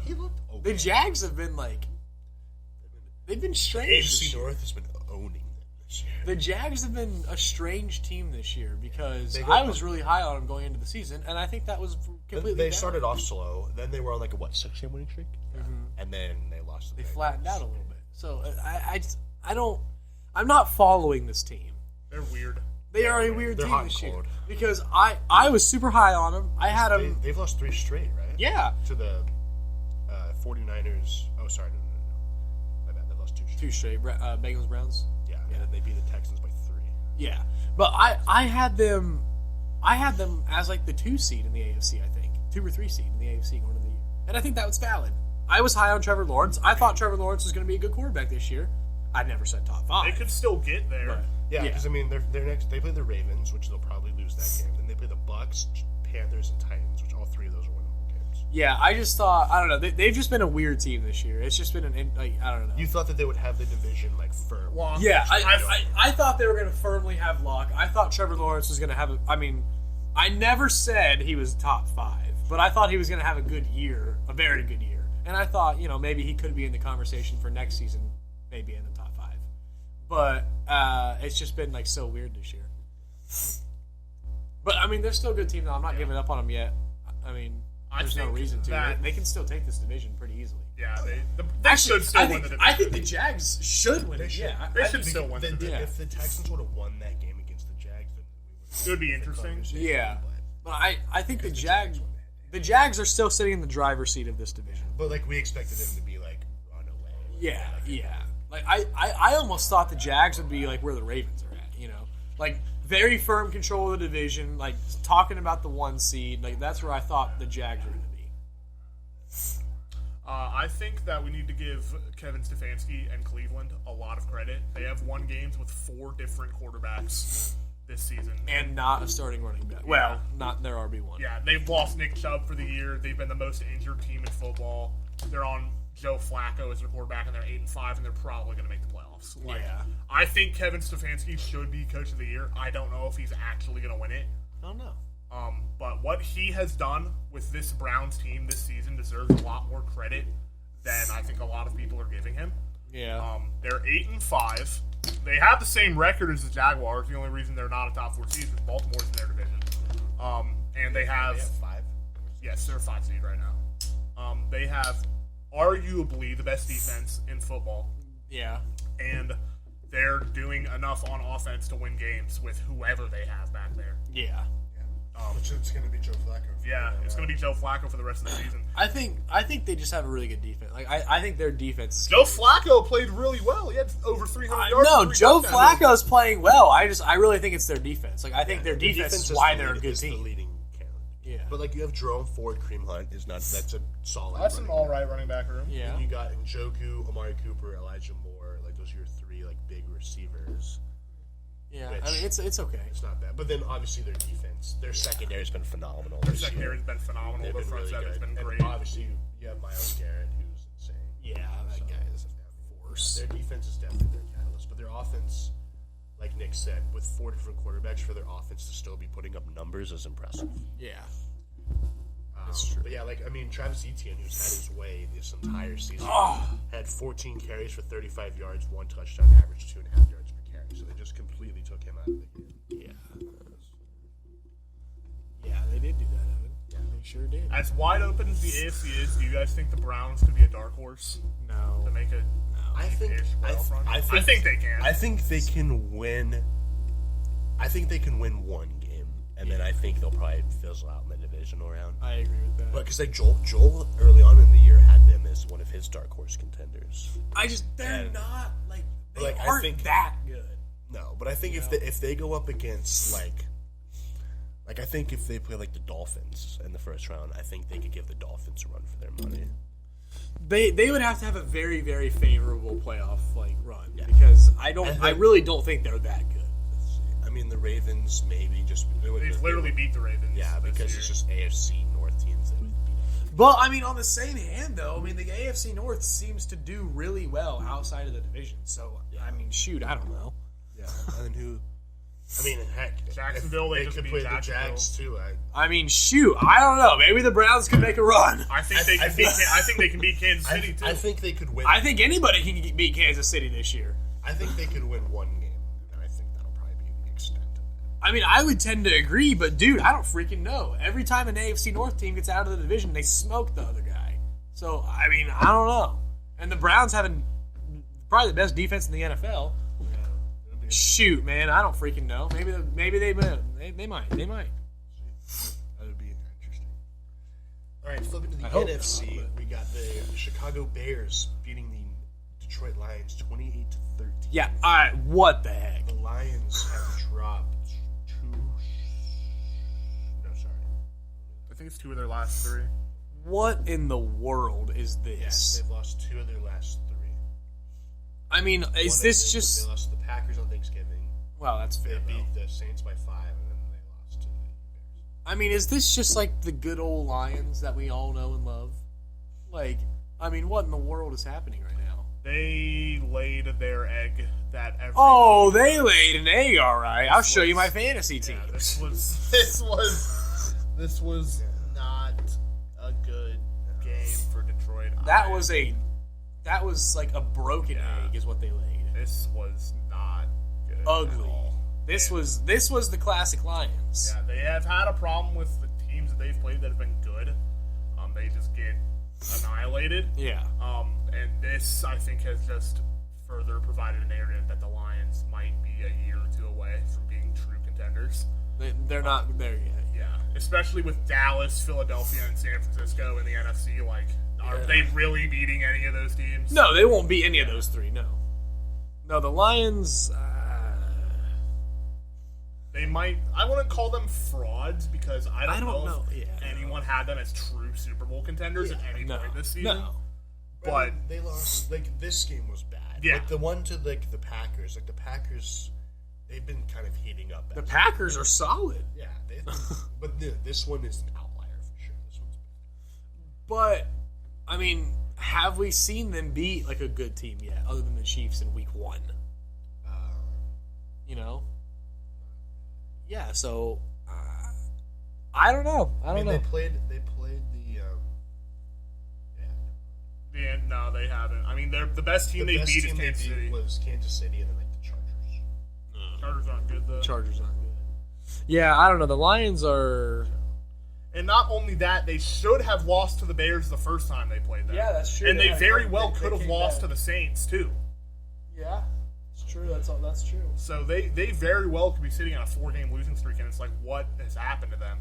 He looked okay. The Jags have been like, they've been strange this AFC year. North has been owning them this year. The Jags have been a strange team this year because They I was really high on them going into the season, and I think that was completely They down. started off slow, then they were on like a 6-game winning streak, and then they lost. They flattened out a little bit. So I'm not following this team. They're weird. They are a weird They're team hot and this year cold. because I was super high on them. I had them. They've lost 3 straight, right? Yeah, To the 49ers. Oh, sorry, no. My bad. They lost 2 straight. 2 straight. Bengals, Browns. Yeah, and then they beat the Texans by 3. Yeah, but I had them as like the 2 seed in the AFC. I think 2 or 3 seed in the AFC going into the year, and I think that was valid. I was high on Trevor Lawrence. I thought Trevor Lawrence was going to be a good quarterback this year. I never said top 5. They could still get there. But, Yeah, because I mean, they're next. They play the Ravens, which they'll probably lose that game. Then they play the Bucks, Panthers, and Titans, which all 3 of those are winnable games. yeah, I just thought I don't know. They've just been a weird team this year. It's just been I don't know. You thought that they would have the division like firm. Well, Yeah, I thought they were going to firmly have Locke. I thought Trevor Lawrence was going to have I mean, I never said he was top 5, but I thought he was going to have a good year, a very good year. And I thought, maybe he could be in the conversation for next season, maybe in the top 5. But it's just been like so weird this year. But I mean, they're still a good team though. I'm not giving up on them yet. I mean, there's no think reason to. that- They can still take this division pretty easily. Yeah, they should still win the division. I think the Jags should win They it. should. Yeah, They I should think- still win the division. If the Texans would have won that game against the Jags, then It would be interesting. Yeah, but I think the Jags are still sitting in the driver's seat of this division. But like we expected them to be like run away. Yeah, yeah. Like I almost thought the Jags would be like where the Ravens are at. Like very firm control of the division. Like talking about the 1 seed. Like that's where I thought the Jags were going to be. I think that we need to give Kevin Stefanski and Cleveland a lot of credit. They have won games with 4 different quarterbacks this season. And not a starting running back. Well, not their RB1. Yeah, they've lost Nick Chubb for the year. They've been the most injured team in football. They're on Joe Flacco as their quarterback, and they're 8-5, and they're probably going to make the playoffs. Yeah. I think Kevin Stefanski should be coach of the year. I don't know if he's actually going to win it. I don't know. But what he has done with this Browns team this season deserves a lot more credit than I think a lot of people are giving him. Yeah. They're 8-5. They have the same record as the Jaguars. The only reason they're not a top 4 seed is Baltimore's in their division. And they have 5. yes, they're a 5 seed right now. They have arguably the best defense in football, Yeah. and they're doing enough on offense to win games with whoever they have back there. Yeah. Which it's going to be Joe Flacco. Yeah, it's going to be Joe Flacco for the rest of the season. I think they just have a really good defense. Like I think their defense is Joe Flacco played really well. He had over 300 yards. No, and 3 Joe touchdowns. Flacco's playing well. I really think it's their defense. Like I think their defense is is why the they're a lead- good is the team. leading count. Yeah. But like you have Jerome Ford, Kareem Hunt that's a solid. That's an running all right running back room. Yeah. And you got Njoku, Amari Cooper, Elijah Moore. Like those are your 3 like big receivers. Yeah. Which- I mean it's okay. It's not bad. But then obviously their defense, their secondary's been phenomenal. Their this year. secondary has been phenomenal. They've Their been front really seven's good. been And great. obviously you have Myles Garrett, who's insane. Yeah, that guy is a force. Their defense is definitely their catalyst, but their offense, like Nick said, with 4 different quarterbacks for their offense to still be putting up numbers is impressive. Yeah. That's true. But yeah, like I mean, Travis Etienne, who's had his way this entire season, had 14 carries for 35 yards, 1 touchdown, average 2.5 yards per carry. So they just completely took him out of the game. Yeah. Yeah, they did do that, Evan. Yeah, they sure did. As wide open as the AFC is, do you guys think the Browns could be a dark horse No. to make it? I think I think they can. I think they can win. I think they can win 1 game, and then I think they'll probably fizzle out in the divisional round. I agree with that. But because like Joel early on in the year had them as one of his dark horse contenders. they're And- not like they Like, I aren't think- that good. No, but I think if they go up against like Like, I think if they play like the Dolphins in the first round, I think they could give the Dolphins a run for their money. They would have to have a very, very favorable playoff run because I really don't think they're that good. I mean, the Ravens maybe just They've literally beat the Ravens. Yeah, because it's just AFC North teams that would beat them. But I mean, on the same hand, though, I mean the AFC North seems to do really well outside of the division. So I mean, shoot, I don't know. Yeah, and then who? I mean, heck, Jacksonville. They could just play beat the Jacksonville. Jags too. I mean, shoot, I don't know. Maybe the Browns could make a run. I think they can beat. I think they can beat Kansas City too. I think they could win. I think anybody can beat Kansas City this year. I think they could win one game, and I think that'll probably be the extent of it. I mean, I would tend to agree, but dude, I don't freaking know. Every time an AFC North team gets out of the division, they smoke the other guy. So, I mean, I don't know. And the Browns having probably the best defense in the NFL. Shoot, man, I don't freaking know. Maybe they might. They might. That would be interesting. All right, flipping to the hope NFC, not, but- we got the Chicago Bears beating the Detroit Lions 28-13. Yeah, all right, what the heck? The Lions have dropped two. No, sorry. I think it's 2 of their last 3. What in the world is this? Yes, they've lost 2 of their last 3. I mean, is One this of them, just... They lost to the Packers on Thanksgiving. Well, that's They fair, though. beat the Saints by 5, and then they lost to the Bears. I mean, is this just like the good old Lions that we all know and love? Like, I mean, what in the world is happening right now? They laid their egg that every. Oh, they laid an egg, all right. I'll show you my fantasy team. Yeah, this was not a good game for Detroit. That was like a broken Yeah. egg, is what they laid. This was not good. Ugly. At all. This was the classic Lions. Yeah, they have had a problem with the teams that they've played that have been good. They just get annihilated. Yeah. And this, I think, has just further provided a narrative that the Lions might be a year or 2 away from being true contenders. They're not there yet. Yeah, especially with Dallas, Philadelphia, and San Francisco in the NFC. Like, are they really beating any of those teams? No, they won't beat any of those 3, no. No, the Lions... They might. I wouldn't call them frauds because I don't know if Yeah. anyone had them as true Super Bowl contenders at any point this season. No. But they lost. Like, this game was bad. Yeah. Like, the one to the Packers. Like, the Packers, they've been kind of heating up. The Packers are solid. Yeah, but this one is an outlier for sure. This one's bad. But, I mean, have we seen them beat like a good team yet, other than the Chiefs in week 1? You know? Yeah, so I don't know. I don't know. They played the yeah, no, they haven't. I mean, they're the best team they beat is Kansas City. Was Kansas City and then like the Chargers. Chargers aren't good though. Chargers aren't good. Yeah, I don't know. The Lions are. And not only that, they should have lost to the Bears the first time they played them. Yeah, that's true. And they very well they could have came lost back. to the Saints too. Yeah, it's true. That's true. So they very well could be sitting on a 4-game losing streak, and it's like, what has happened to them?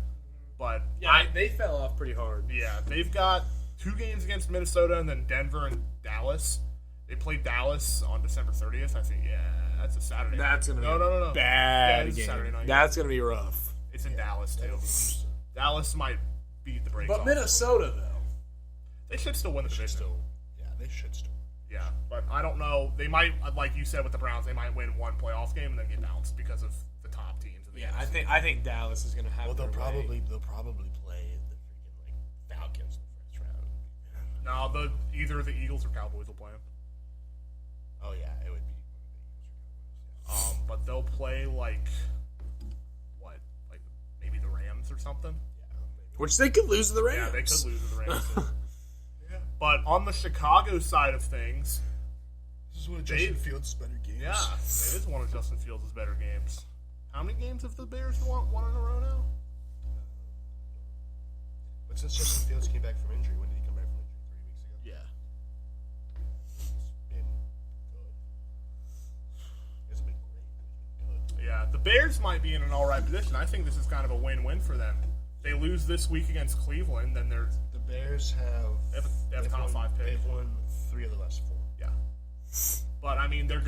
But Yeah, they fell off pretty hard. yeah, they've got 2 games against Minnesota and then Denver and Dallas. They played Dallas on December 30th. I think, yeah, that's a Saturday. That's night. gonna be no. bad Yeah, it's a game. Saturday night. That's gonna be rough. It's in Dallas too. Dallas might beat the brakes But off. Minnesota though. They should still win the division. They should still. Yeah, but I don't know. They might, like you said with the Browns, they might win one playoff game and then get bounced because of the top teams. In the Yeah, NFC. I think Dallas is gonna have. Well, they'll their way. probably play the freaking Falcons in the first round. No, either the Eagles or Cowboys will play them. Oh yeah, it would be. But they'll play like maybe the Rams or something. Which they could lose to the Rams. Yeah, they could lose to the Rams. Too. Yeah. But on the Chicago side of things, This is one of Justin Fields' better games. yeah, it is one of Justin Fields' better games. How many games have the Bears won in a row now? But since Justin Fields came back from injury, when did he come back from injury? 3 weeks ago. Yeah. He's been good. He hasn't been great, but he's been good. Yeah, the Bears might be in an all right position. I think this is kind of a win-win for them. They lose this week against Cleveland, then they're The Bears have they have a top 5 pick. They've won 3 of the last 4. Yeah. But I mean, they're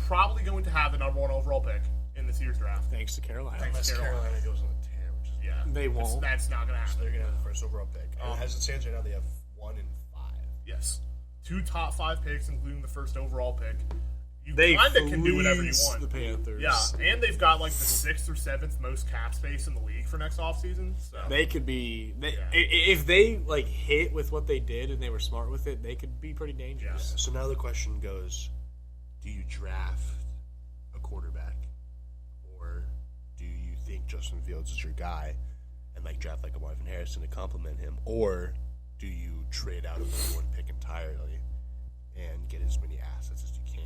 probably going to have the number 1 overall pick in this this year's draft. Thanks to Carolina. Thanks. Unless Carolina goes on a tear, which is Yeah, They won't. That's not gonna so happen. they're gonna have the first overall pick. And as it stands right now, they have 1 and 5. Yes, 2 top 5 picks, including the first overall pick. You They kind of can do whatever you fleece want. the Panthers. Yeah, and they've got like the 6th or 7th most cap space in the league for next offseason. So They could be Yeah. if they like hit with what they did and they were smart with it, they could be pretty dangerous. So now the question goes: do you draft a quarterback, or do you think Justin Fields is your guy, and like draft like a Marvin Harrison to complement him, or do you trade out of the 1 pick entirely and get as many assets as you can?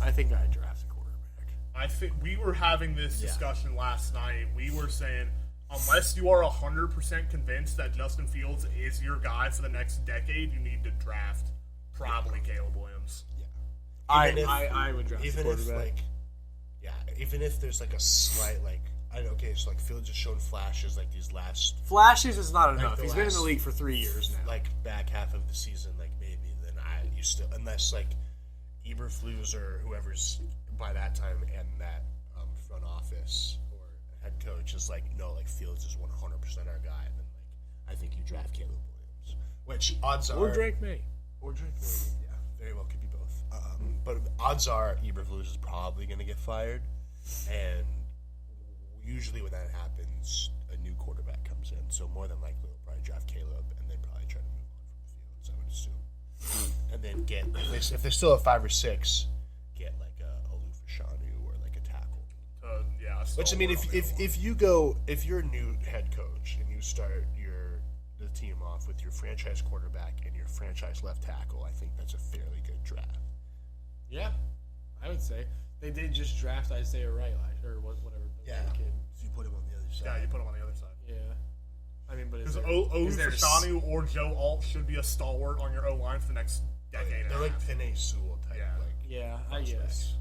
I think I'd draft a quarterback. I think we were having this discussion last night. We were saying, unless you are 100% convinced that Justin Fields is your guy for the next decade, you need to draft probably Caleb Williams. I would draft a Even if quarterback. even if there's like a slight like I know, okay, so like Fields has shown flashes like these last Flashes is not enough. the He's been in the last- league for 3 years now. like back half of the season, like maybe then you still unless like Eberflus or whoever's by that time and that front office or head coach is like no, like Fields is 100% our guy, then like I think you draft Caleb Williams, which odds are or Drake May. yeah, very well could be both. But odds are Eberflus is probably going to get fired, and usually when that happens, a new quarterback comes in. So more than likely, they'll probably draft Caleb and then probably try to move on from Fields, I would assume. And then get if they still have 5 or 6, get like a Aluf Ashanu or like a tackle. Which I mean, if you're a new head coach and you start the team off with your franchise quarterback and your franchise left tackle, I think that's a fairly good draft. Yeah, I would say they did just draft Isaiah Wright or whatever. the kid. So you put him on the other side. Yeah, you put him on the other side. Yeah, I mean, but Because is there Fashanu or Joe Alt should be a stalwart on your O-line for the next decade. and They're a like half. Penei Sewell type. Yeah. Like, Yeah, I prospects. guess.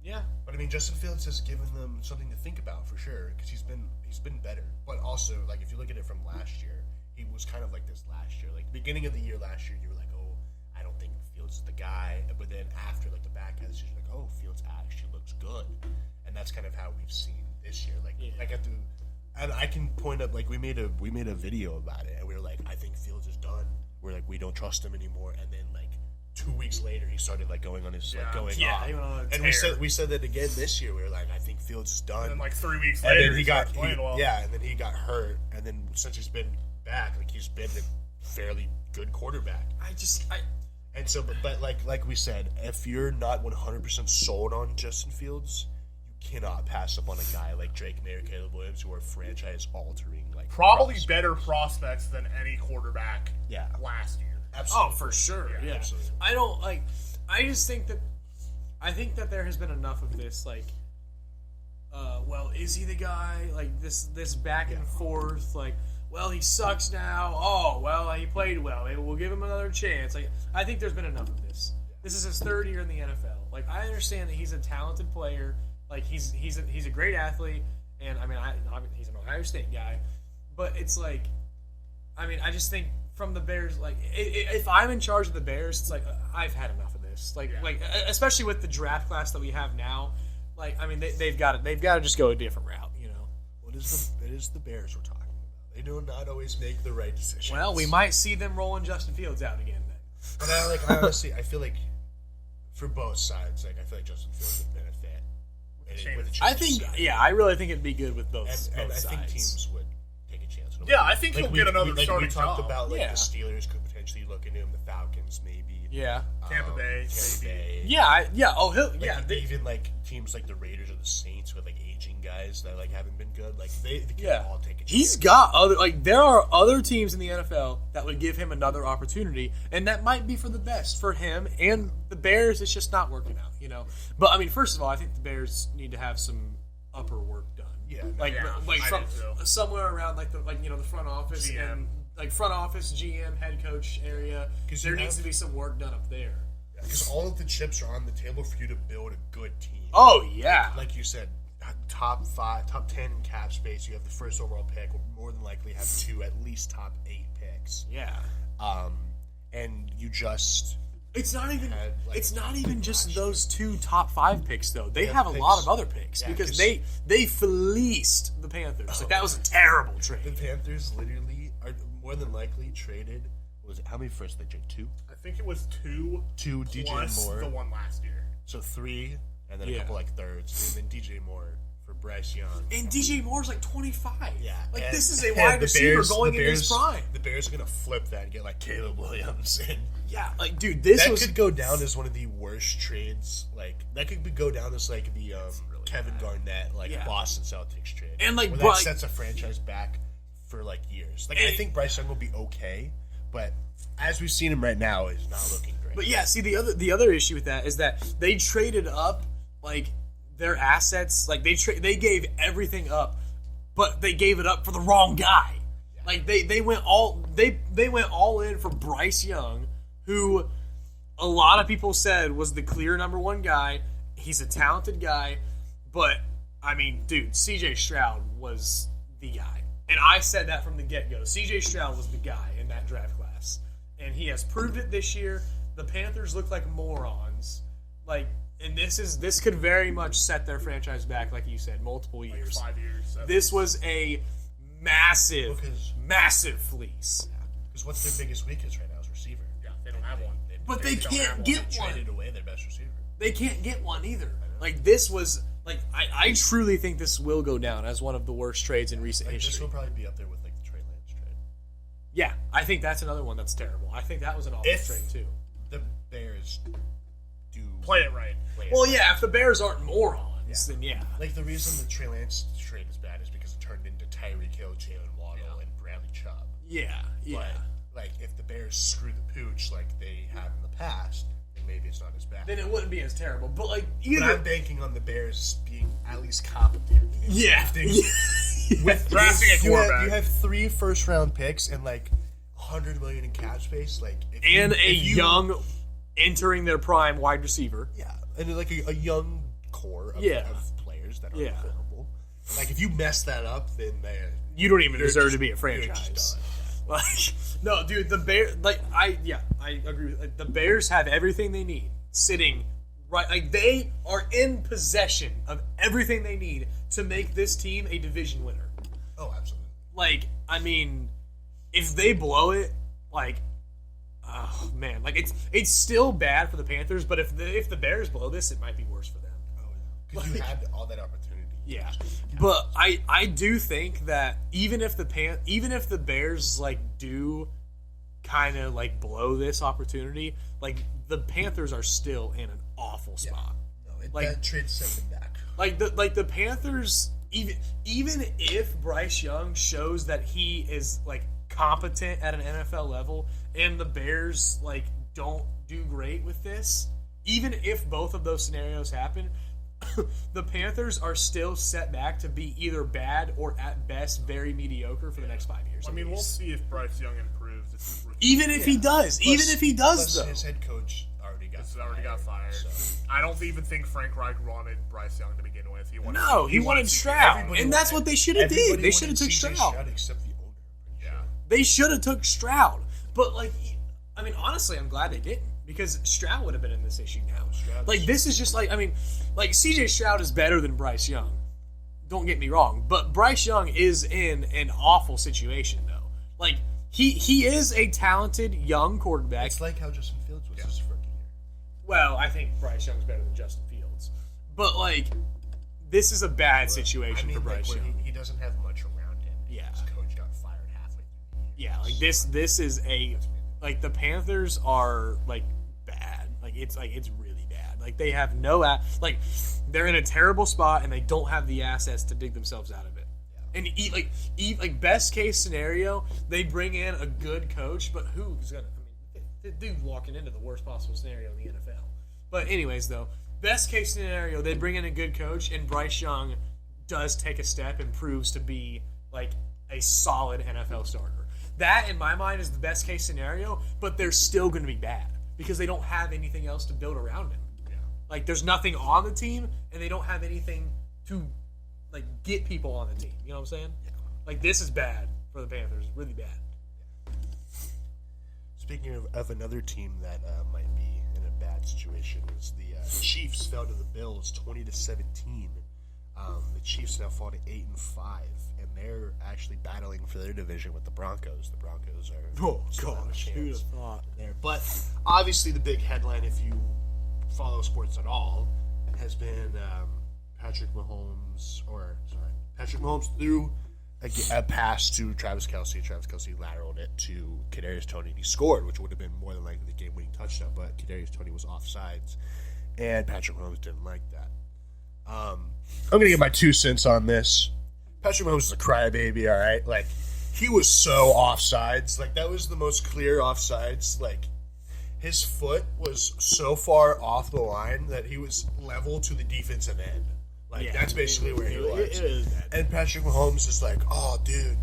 Yeah, But I mean, Justin Fields has given them something to think about for sure because he's been better. But also, like if you look at it from last year, he was kind of like this last year. Like beginning of the year last year, you were like, oh, I don't think Fields is the guy. But then after like the back end of the season, like, oh, Fields actually looks good, and that's kind of how we've seen this year. Like and I can point up like we made a video about it, and we were like, I think Fields is done. We're like, we don't trust him anymore, and then like 2 weeks later, he started like going on his like going off. he went on a And tear. we said that again this year. We were like, I think Fields is done. And then like 3 weeks And later, then he got starts playing well. and then he got hurt. And then since he's been back, like he's been a fairly good quarterback. And so, but like we said, if you're not 100% sold on Justin Fields, you cannot pass up on a guy like Drake May or Caleb Williams who are franchise altering. Like Probably prospects. better prospects than any quarterback Yeah. last year. Absolutely. Oh, for sure. Yeah. absolutely. I just think that there has been enough of this, like, well, is he the guy? Like this back and forth, like, well, he sucks now. Oh, well, he played well. Maybe we'll give him another chance. Like, I think there's been enough of this. This is his 3rd year in the NFL. Like, I understand that he's a talented player. Like, he's a great athlete, and I mean, he's an Ohio State guy. But it's like, I mean, I just think from the Bears, like, if I'm in charge of the Bears, it's like I've had enough of this. Like, especially with the draft class that we have now. Like, I mean, they've got to just go a different route, you know. Well, it is the Bears we're talking about. They do not always make the right decisions. Well, we might see them rolling Justin Fields out again then. But I honestly, I feel like for both sides, like I feel like Justin Fields would benefit. With a change I of think, scenery. yeah, I really think it'd be good with both, and both I think sides. teams would take a chance. Yeah, I think he'll get another we starting talked job. about like Yeah. the Steelers could potentially look into him, the Falcons maybe. Yeah. Tampa Bay, Tampa maybe. Bay. Yeah. Oh, he'll. Like, Yeah. even like teams like the Raiders or the Saints with like aging guys that like haven't been good. Like they can all take a chance. He's got other, like, there are other teams in the NFL that would give him another opportunity, and that might be for the best for him and the Bears. It's just not working out, you know. But I mean, first of all, I think the Bears need to have some upper work done. Yeah, like yeah, like I from, do too. somewhere around like the front office GM. and like front office, GM, head coach area. 'Cause There you needs have- to be some work done up there. because all of the chips are on the table for you to build a good team. Oh yeah, Like you said, top 5, top 10 in cap space. You have the first overall pick. We'll more than likely have 2, at least top 8 picks. yeah. And you just It's not even. had, like, It's not even just last those 2 top 5 picks though. They have have a lot picks. of other picks Yeah, because 'cause- they fleeced the Panthers. Like that was a terrible The trade. Panthers literally are more than likely traded. Was it how many first they traded? 2? I think it was 2 2 DJ plus Moore. the one last year. So 3, and then a Yeah. couple like thirds, and then DJ Moore for Bryce Young. And DJ Moore's like 25. Yeah, like and- this is a and wide the receiver Bears- going the in his Bears- prime. The Bears are gonna flip that and get like Caleb Williams, and Yeah, like dude, this that was could go down as one of the worst trades. Like that could go down as like the Kevin Garnett like Yeah. Boston Celtics trade, And, like, where Bri- that sets a franchise back for like years. Like I And- think Bryce Young will be okay, but as we've seen him right now, is not looking great. But yeah, see the other issue with that is that they traded up like their assets, like they gave everything up, but they gave it up for the wrong guy. Like they went all they went all in for Bryce Young, who a lot of people said was the clear number 1 guy. He's a talented guy, but I mean, dude, CJ Stroud was the guy. And I said that from the get-go. CJ Stroud was the guy in that draft class. And he has proved it this year. The Panthers look like morons. Like, and this could very much set their franchise back, like you said, multiple years. 5 years. This was a massive, Because- massive fleece. Because what's their biggest weakness right now is receiver. Yeah, they don't have one. But they don't can't have one. get Traded one. away their best receiver. They can't get one either. Like, this was, like, I truly think this will go down as one of the worst trades in recent Like, this history. will probably be up there with like the Trey Lance trade. Yeah, I think that's another one that's terrible. I think that was an awful If- trade, too. The Bears do Play it right. Well, yeah, if the Bears aren't morons, then yeah. Like the reason the Trey Lance trade is bad is because it turned into Tyreek Hill, Jalen Waddle, and Bradley Chubb. Yeah, yeah. But like if the Bears screw the pooch like they have in the past, then maybe it's not as bad. Then it wouldn't be as terrible. But, like, But either... I'm banking on the Bears being at least competent. in Yeah. drafting. With Drafting a quarterback. You have 3 first-round picks and like $100 million in cap space, like and a young, entering their prime wide receiver. yeah, and like a young core of, Yeah. of players that are Yeah. horrible. Like if you mess that up, then man, You don't even you're deserve just- to be a you're franchise. just done. Like, no, dude, the Bears, like, I agree with, like, the Bears have everything they need sitting right, like, they are in possession of everything they need to make this team a division winner. Oh, absolutely. Like, I mean, if they blow it, like, oh man, like, it's still bad for the Panthers, but if the Bears blow this, it might be worse for them. Oh yeah, because you had all that opportunity. Yeah, but I do think that even if the Bears like do kind of like blow this opportunity, like the Panthers are still in an awful spot. No, Like- that trade sent them back. Like the Panthers, even if Bryce Young shows that he is like competent at an NFL level, and the Bears like don't do great with this, even if both of those scenarios happen, the Panthers are still set back to be either bad or at best very mediocre for the next 5 years. I at mean, we'll least. see if Bryce Young improves. This is rookie. Even if he does, Plus, though. his head coach already got This already got fired. So. I don't even think Frank Reich wanted Bryce Young to begin with. He wanted He wanted Stroud, Everybody and that's what they should have did. They should have took CJ Stroud. except the owner. Yeah. They should have took Stroud. But, like, I mean, honestly, I'm glad they didn't. Because Stroud would have been in this issue now. Stroud's- Like, this is just like, I mean, like, CJ Stroud is better than Bryce Young. Don't get me wrong. But Bryce Young is in an awful situation, though. Like, he is a talented young quarterback. It's like how Justin Fields was his rookie year. Well, I think Bryce Young's better than Justin Fields. But, like, this is a bad situation for Bryce like, Young. he doesn't have much around him. Yeah. His coach got fired halfway through the year. Yeah, like this is a like the Panthers are like bad. Like it's really bad. Like they have like they're in a terrible spot and they don't have the assets to dig themselves out of it. And like best case scenario, they bring in a good coach, but who's gonna? I mean, the dude's walking into the worst possible scenario in the NFL. But anyways, though, best case scenario, they bring in a good coach and Bryce Young does take a step and proves to be like a solid NFL starter. That, in my mind, is the best case scenario, but they're still going to be bad because they don't have anything else to build around him. Yeah. Like, there's nothing on the team, and they don't have anything to, like, get people on the team. You know what I'm saying? Yeah. Like, this is bad for the Panthers. Really bad. Speaking of another team that might be that situation is the Chiefs fell to the Bills 20-17. The Chiefs now fall to 8-5, and they're actually battling for their division with the Broncos. The Broncos are still have a chance who'd have thought? there. But obviously, the big headline, if you follow sports at all, has been Patrick Mahomes threw a pass to Travis Kelce. Travis Kelce lateraled it to Kadarius Toney, and he scored, which would have been more than likely the game-winning touchdown. But Kadarius Toney was offsides, and Patrick Mahomes didn't like that. I'm gonna get my 2 cents on this. Patrick Mahomes is a crybaby, all right. Like, he was so offsides. Like, that was the most clear offsides. Like, his foot was so far off the line that he was level to the defensive end. Like, that's basically where he was. It is bad. And Patrick Mahomes is like, oh, dude,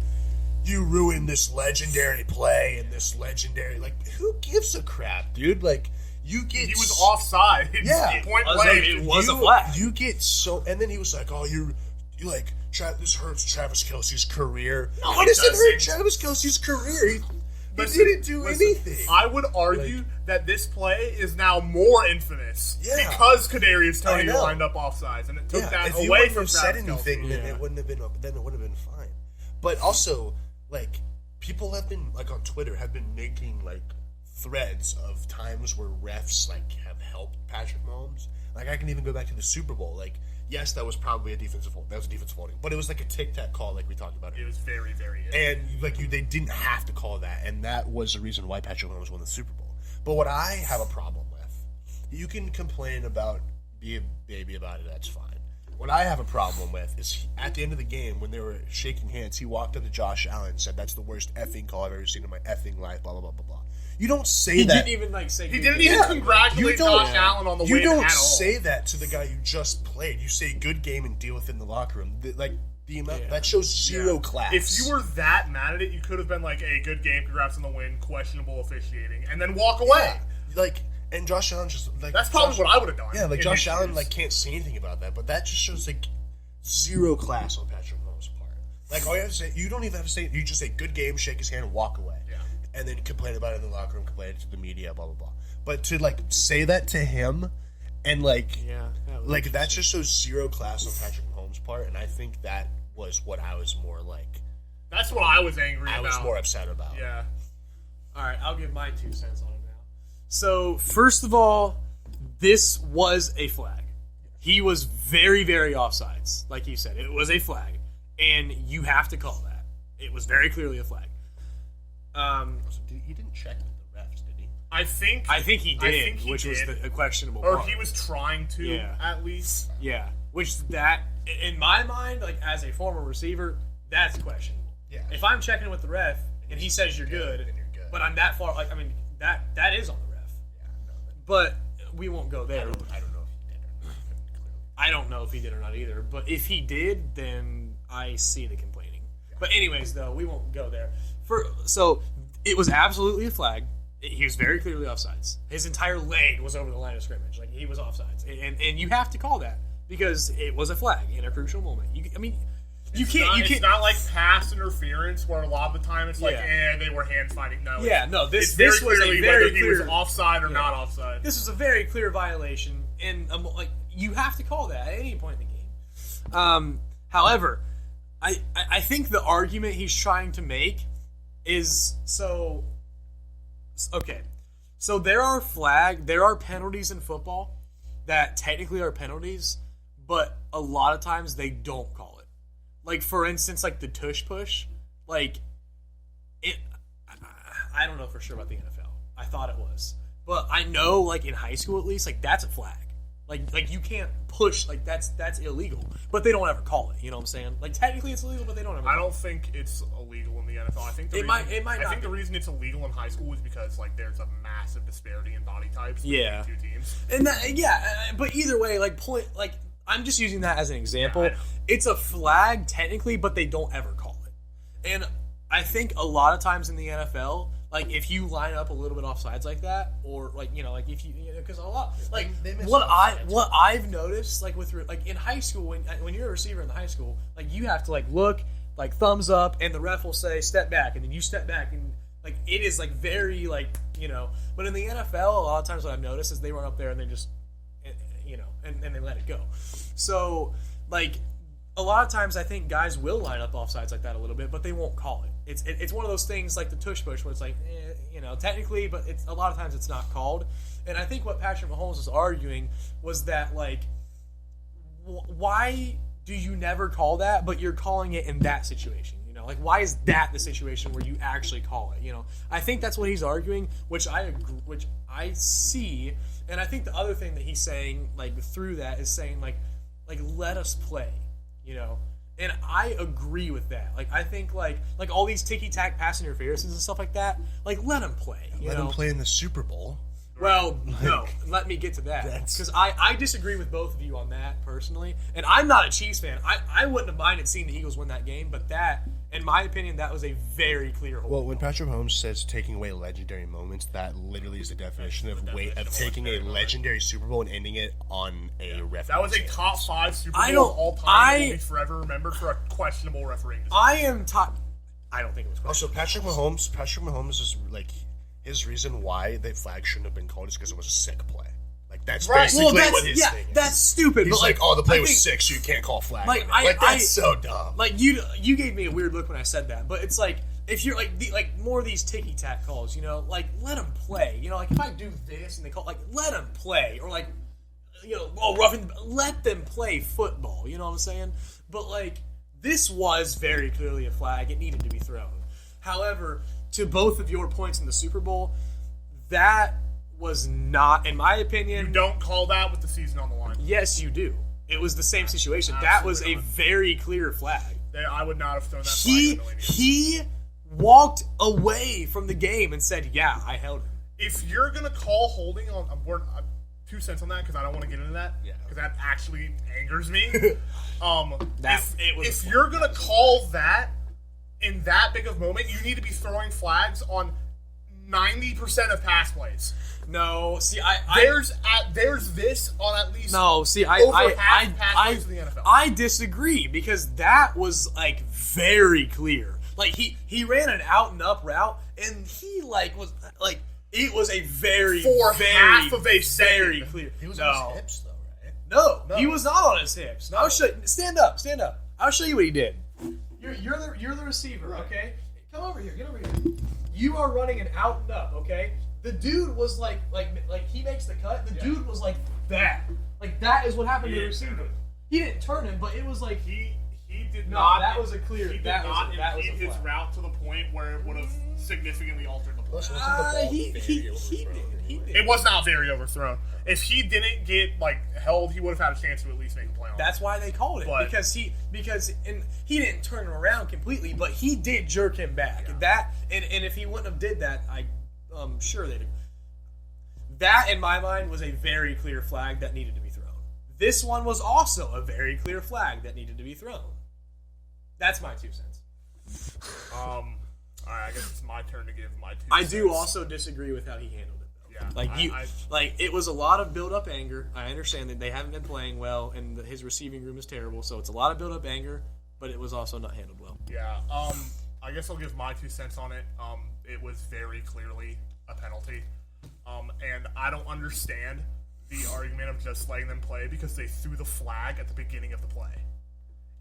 you ruined this legendary play and this legendary... Like, who gives a crap, dude? Like, you get... He was offside. Yeah. Point blank. It was a flag. You get so... And then he was like, oh, you like, this hurts Travis Kelce's career. No, Why it does it hurt doesn't. Travis Kelce's career? He Listen, didn't do anything. I would argue that this play is now more infamous because Kadarius Toney I know. lined up offsides, and it took that if you away wouldn't from have said Travis anything, Kelce. then it wouldn't have been. Then it would have been fine. But also, like, people have been, like, on Twitter have been making, like, threads of times where refs, like, have helped Patrick Mahomes. Like, I can even go back to the Super Bowl. Like, yes, that was probably a defensive hold. That was a defensive holding, but it was like a tic-tac call, like we talked about. It was very, very good. And like they didn't have to call that, and that was the reason why Patrick Mahomes won the Super Bowl. But what I have a problem with, you can complain about, be a baby about it, that's fine. What I have a problem with is at the end of the game, when they were shaking hands, he walked up to Josh Allen and said, "That's the worst effing call I've ever seen in my effing life." Blah blah blah blah blah. You don't say He that. didn't even like say. He good didn't game. even congratulate Josh Allen on the win You don't at all. say that to the guy you just played. You say good game and deal with it in the locker room. The amount that shows zero class. If you were that mad at it, you could have been like, "Hey, good game, congrats on the win, questionable officiating," and then walk away. like, and Josh Allen just like That's probably what I would have done. Yeah, like in Josh his Allen shoes. like can't say anything about that, but that just shows like zero class on Patrick Mahomes' part. Like all you have to say, you don't even have to say. You just say good game, shake his hand, and walk away. Yeah. And then complain about it in the locker room, complain it to the media, blah blah blah. But to like say that to him, and like that just shows zero class on Patrick Mahomes' part, and I think that was what I was more like. That's what I was angry about. I was more upset about. Yeah. All right, I'll give my 2 cents on it now. So, first of all, this was a flag. He was very, very offsides. Like you said, it was a flag. And you have to call that. It was very clearly a flag. He didn't check with the refs, did he? I think he did, which was did. the questionable Or part. he was trying to, Yeah. at least. Yeah, which that, in my mind, like as a former receiver, that's questionable. Yeah. If I'm checking with the ref and he says you're good, then you're good. but I'm that far, like I mean that is on the ref. Yeah, no, But we won't go there. I don't know if he did or not. Clearly. I don't know if he did or not either. But if he did, then I see the complaining. But anyways, though, we won't go there. So it was absolutely a flag. He was very clearly offsides. His entire leg was over the line of scrimmage. Like he was offsides, and you have to call that because it was a flag in a crucial moment. It's not like pass interference where a lot of the time it's like, Yeah. they were hand fighting. No. Yeah, no. It's This very was clearly a very whether he was clear. offside or not offside. This was a very clear violation, and like you have to call that at any point in the game. However, I think the argument he's trying to make is okay. So there are penalties in football that technically are penalties, but a lot of times they don't call it. Like for instance, like the tush push, like it. I don't know for sure about the NFL. I thought it was, but I know like in high school at least, like that's a flag. Like you can't push, like that's illegal. But they don't ever call it. You know what I'm saying? Like technically it's illegal, but they don't ever. I call don't think it's illegal in the NFL. I think It might not I think be. the reason it's illegal in high school is because like there's a massive disparity in body types between Yeah. two teams. And but either way, like I'm just using that as an example. Yeah, I know. It's a flag technically, but they don't ever call it. And I think a lot of times in the NFL, like if you line up a little bit offsides like that, or like like if you because a lot like They miss what offsides. I've noticed like like in high school when you're a receiver in the high school, like you have to like look like thumbs up, and the ref will say step back, and then you step back, and like it is like very like you know. But in the NFL, a lot of times what I've noticed is they run up there and they just, you know, and they let it go. So, like, a lot of times I think guys will line up offsides like that a little bit, but they won't call it. It's one of those things like the tush push where it's like, you know, technically, but it's a lot of times it's not called. And I think what Patrick Mahomes was arguing was that, like, why do you never call that, but you're calling it in that situation? You know, like, why is that the situation where you actually call it? You know, I think that's what he's arguing, which I see. And I think the other thing that he's saying, like, through that is saying, like let us play, you know. And I agree with that. Like, I think, like all these ticky-tack pass interferences and stuff like that, like, let them play. Let them play in the Super Bowl. Well, no, let me get to that. Because I disagree with both of you on that, personally. And I'm not a Chiefs fan. I wouldn't have minded seeing the Eagles win that game, but that, in my opinion, that was a very clear hold. Well, when Patrick Mahomes says taking away legendary moments, that literally is the definition of taking a legendary Super Bowl and ending it on a referee. That was a top 5 Super Bowl of all time and will be forever remembered for a questionable refereeing decision. I don't think it was questionable. Also, Patrick Mahomes is, like, his reason why the flag shouldn't have been called is because it was a sick play. Like, that's basically what his thing is. That's stupid. He's but like, oh, the play was sick, so you can't call flag. Like, that's so dumb. Like, you gave me a weird look when I said that, but it's like, if you're like more of these ticky tack calls, you know, like, let them play. You know, like, if I do this and they call, like, let them play, or like, you know, let them play football. You know what I'm saying? But, like, this was very clearly a flag. It needed to be thrown. However, to both of your points in the Super Bowl, that was not, in my opinion. You don't call that with the season on the line. Yes, you do. It was the same situation. That was a very clear flag. I would not have thrown that flag in a million years. He walked away from the game and said, "Yeah, I held him." If you're gonna call holding on, 2 cents on that because I don't want to get into that because that actually angers me. If you're gonna call that in that big of a moment, you need to be throwing flags on 90% of pass plays. No, see, there's this on at least over half pass plays in the NFL. I disagree because that was, like, very clear. Like, he ran an out and up route, and he, like, was like, it was a very half of a very second. clear. He was on his hips, though, right? No, he was not on his hips. No. Stand up. I'll show you what he did. You're the receiver, okay? Come over here. Get over here. You are running an out and up, okay? The dude was like he makes the cut. The dude was like that. Like, that is what happened to the receiver. He didn't turn him, but it was like he did not. That was a clear. He did that not was a impede his flag. route to the point where it would have significantly altered the play. He did. It was not very overthrown. If he didn't get, like, held, he would have had a chance to at least make a play on it. That's why they called it, because he didn't turn him around completely, but he did jerk him back. Yeah. And if he wouldn't have did that, I'm sure they'd. That, in my mind, was a very clear flag that needed to be thrown. This one was also a very clear flag that needed to be thrown. That's my 2 cents. All right, I guess it's my turn to give my 2 cents. I do also disagree with how he handled it. Like, it was a lot of build-up anger. I understand that they haven't been playing well, and his receiving room is terrible, so it's a lot of build-up anger, but it was also not handled well. Yeah, I guess I'll give my 2 cents on it. It was very clearly a penalty. And I don't understand the argument of just letting them play because they threw the flag at the beginning of the play.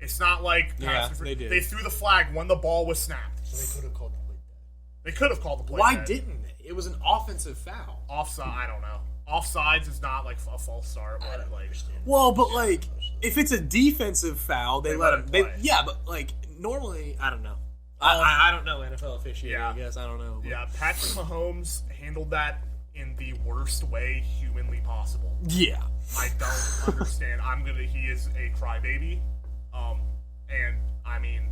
It's not like they did. They threw the flag when the ball was snapped. So they could have called the play dead. They could have called the play Why dead. didn't they? It was an offensive foul. Offside, I don't know. Offsides is not like a false start. I don't understand. Well, but, like, if it's a defensive foul, they let him play. Yeah, but, like, normally, I don't know. I don't know NFL officiating, I guess. I don't know. But. Yeah, Patrick Mahomes handled that in the worst way humanly possible. Yeah. I don't understand. He is a crybaby. And, I mean,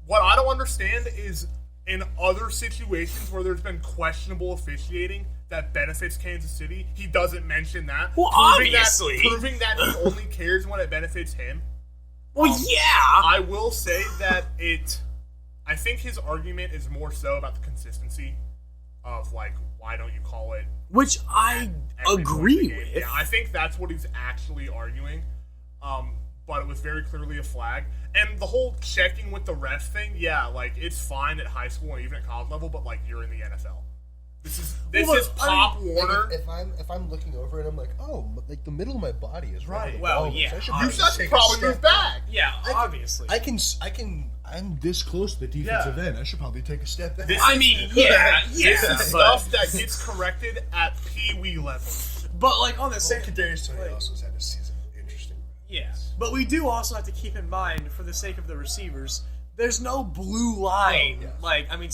what I don't understand is in other situations where there's been questionable officiating that benefits Kansas City, he doesn't mention that. Well, obviously. Proving that he only cares when it benefits him. Well, yeah. I will say that I think his argument is more so about the consistency of, like, why don't you call it? Which I agree with. Yeah, I think that's what he's actually arguing. But it was very clearly a flag. And the whole checking with the ref thing, yeah, like, it's fine at high school and even at college level, but, like, you're in the NFL. This is I Pop mean, Warner. If I'm looking over and I'm like, oh, like the middle of my body is Right. Well, yeah, You should probably move back. Yeah, obviously. I'm this close to the defensive end. I should probably take a step back. This is stuff that gets corrected at Pee Wee level. But like on the same, Kadarius Toney also has had a season interesting. yeah. But we do also have to keep in mind, for the sake of the receivers, there's no blue line. Oh, yes. Like, I mean,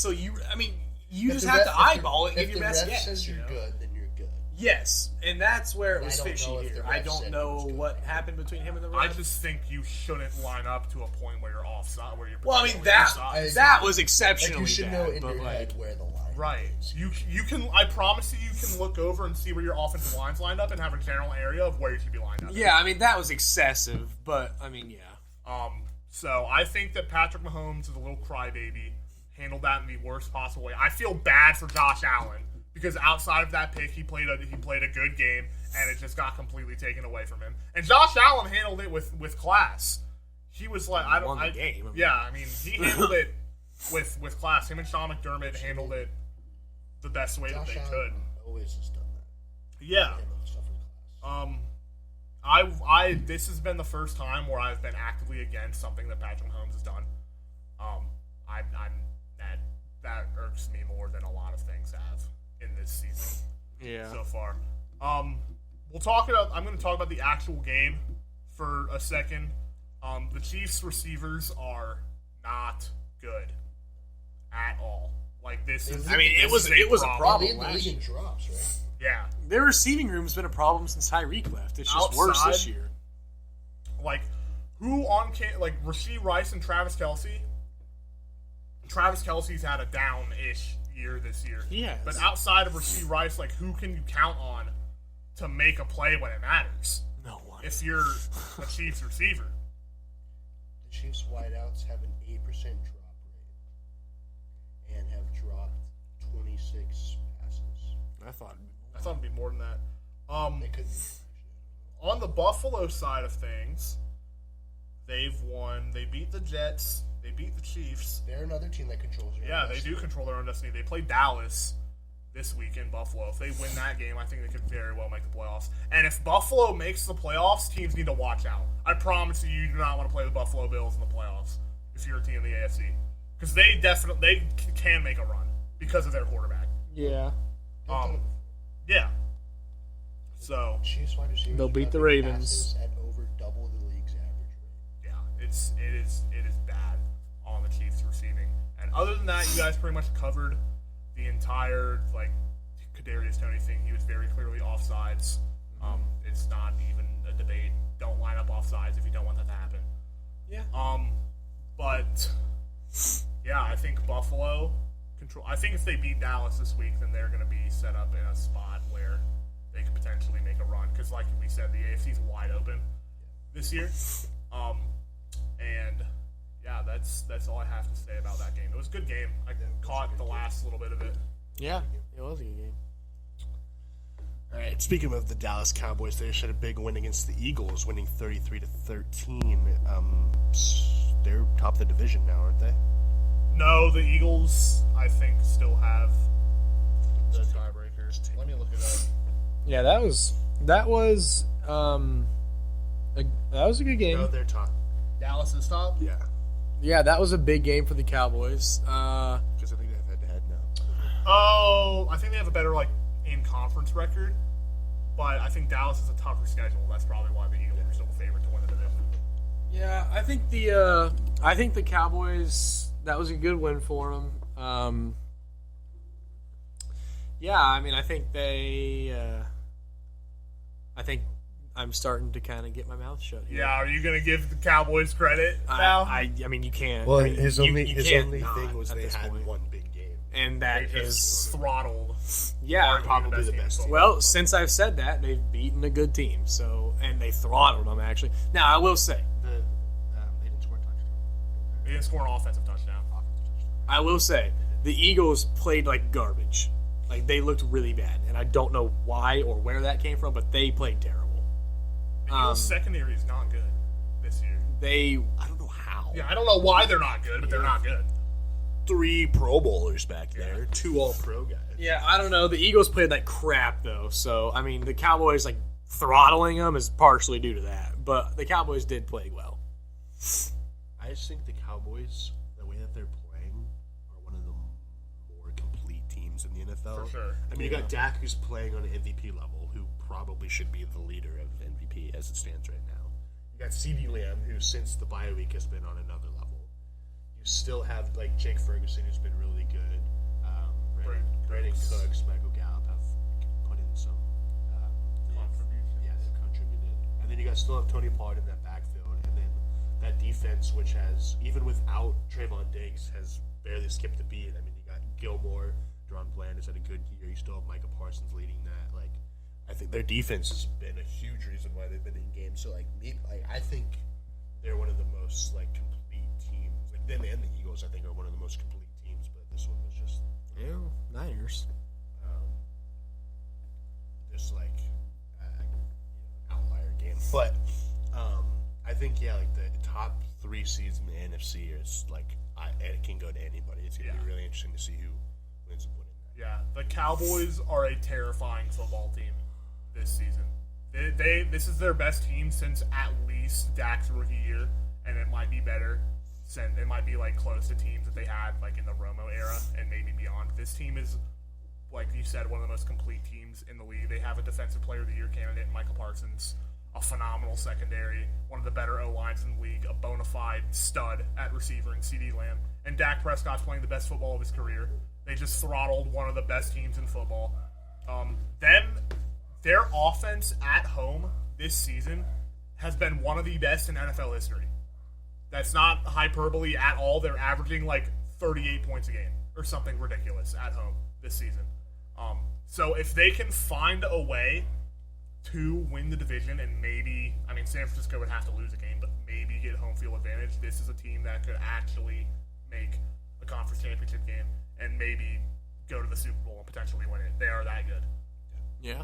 you If just the have ref- to eyeball it and if give your the best ref guess. says you're good, then you're good. Yes, and that's where it I was don't fishy know if here. the I ref don't said know he was good. what happened between him and the I ref. just think you shouldn't line up to a point where you're offside. Where you're Well, I mean potentially offside. that was Like exceptionally you should know bad, in but your like, head where the line Right. is. You can. I promise you can look over and see where your offensive line's lined up and have a general area of where you should be lined up. yeah, I mean that was excessive, but I mean, yeah. So I think that Patrick Mahomes is a little crybaby. Handled that in the worst possible way. I feel bad for Josh Allen because outside of that pick, he played a good game, and it just got completely taken away from him. And Josh Allen handled it with class. He was like, won the game. Yeah, I mean, he handled it with class. Him and Sean McDermott handled it the best way that Josh they Allen could. always has done that. Yeah. Handle stuff in class. I this has been the first time where I've been actively against something that Patrick Mahomes has done. I'm that irks me more than a lot of things have in this season Yeah. so far. We'll talk about. I'm going to talk about the actual game for a second. The Chiefs receivers are not good at all. Like this is. I mean, it was a They problem lead the last league year. in drops, right? Yeah. Their receiving room's been a problem since Tyreek left. It's just worse this Outside. year. Like, who on like Rasheed Rice and Travis Kelce? Travis Kelce's had a down-ish year this year. He has. But outside of Rasheed Rice, like, who can you count on to make a play when it matters? No one. If you're a Chiefs receiver. The Chiefs wideouts have an 8% drop rate and have dropped 26 passes. I thought. I thought it'd be more than that. They could be. On the Buffalo side of things, they've won. They beat the Jets. They beat the Chiefs. They're another team that controls their Yeah, own they destiny. do control their own destiny. They play Dallas this week in Buffalo. If they win that game, I think they could very well make the playoffs. And if Buffalo makes the playoffs, teams need to watch out. I promise you do not want to play the Buffalo Bills in the playoffs if you're a team in the AFC. Because they can make a run because of their quarterback. Yeah. They've done it before. Yeah. So, Chiefs wide receivers They'll are beat the dropping Ravens. passes at over double the league's average rate. yeah, it is bad on the Chiefs receiving. And other than that, you guys pretty much covered the entire like Kadarius Toney thing. He was very clearly offsides. It's not even a debate. Don't line up offsides if you don't want that to happen. Yeah. But yeah, I think Buffalo control. I think if they beat Dallas this week, then they're going to be set up in a spot where they could potentially make a run. Because, like we said, the AFC's wide open this year. And yeah, that's all I have to say about that game. It was a good game. I caught the last little bit of it. Yeah. It was a good game. All right. Speaking of the Dallas Cowboys, they just had a big win against the Eagles, winning 33-13. They're top of the division now, aren't they? No, the Eagles, I think, still have the tiebreakers. Let me look it up. Yeah, that was a good game. No, they're top. Dallas is top. Yeah, Yeah, that was a big game for the Cowboys. because I think they have head-to-head now. Oh, I think they have a better in conference record, but I think Dallas is a tougher schedule. That's probably why the Eagles are still the favorite to win the division. Yeah, I think the Cowboys, that was a good win for them. Yeah, I mean, I think I'm starting to kind of get my mouth shut here. Yeah, are you gonna give the Cowboys credit now? I mean, you can't. Well, I mean, his you only can't Only not thing was at they this had point. one big game. And They that just is throttled. yeah. Probably the team best in team. Well, since I've said that, they've beaten a good team. So, and they throttled them actually. Now, I will say, They didn't score a touchdown. They didn't score an offensive touchdown. I will say, the Eagles played like garbage. Like, they looked really bad. And I don't know why or where that came from, but they played terrible. The Eagles' secondary is not good this year. I don't know how. Yeah, I don't know why they're not good, but they're not good. 3 Pro Bowlers back there, 2 All-Pro guys. Yeah, I don't know. The Eagles played like crap, though. So, I mean, the Cowboys, like, throttling them is partially due to that. But the Cowboys did play well. I just think the Cowboys, the way that they're playing, are one of the more complete teams in the NFL. For sure. I mean, you got Dak, who's playing on an MVP level, who probably should be the leader of MVP as it stands right now. You got CeeDee Lamb, who since the bye week has been on another level. You still have, like, Jake Ferguson, who's been really good. Brandon Cooks, Michael Gallup have put in some Contributions. Yeah, they've contributed. And then you guys still have Tony Pollard in that backfield, and then that defense, which has, even without Trayvon Diggs, has barely skipped a beat. I mean, you got Gilmore, Deron Bland has had a good year. You still have Micah Parsons leading that. Like, I think their defense has been a huge reason why they've been in games. So, I think they're one of the most complete teams. Like them and the Eagles, I think, are one of the most complete teams. But this one was just Niners. just outlier game. But I think the top 3 seeds in the NFC is it can go to anybody. It's gonna be really interesting to see who wins up winning that. Yeah, the Cowboys are a terrifying football team this season. This is their best team since at least Dak's rookie year, and it might be better. It might be close to teams that they had in the Romo era and maybe beyond. This team is, like you said, one of the most complete teams in the league. They have a Defensive Player of the Year candidate in Michael Parsons, a phenomenal secondary, one of the better O-lines in the league, a bona fide stud at receiver in CeeDee Lamb, and Dak Prescott's playing the best football of his career. They just throttled one of the best teams in football. Their offense at home this season has been one of the best in NFL history. That's not hyperbole at all. They're averaging 38 points a game or something ridiculous at home this season. So if they can find a way to win the division and maybe, San Francisco would have to lose a game, but maybe get home field advantage, this is a team that could actually make a conference championship game and maybe go to the Super Bowl and potentially win it. They are that good. Yeah.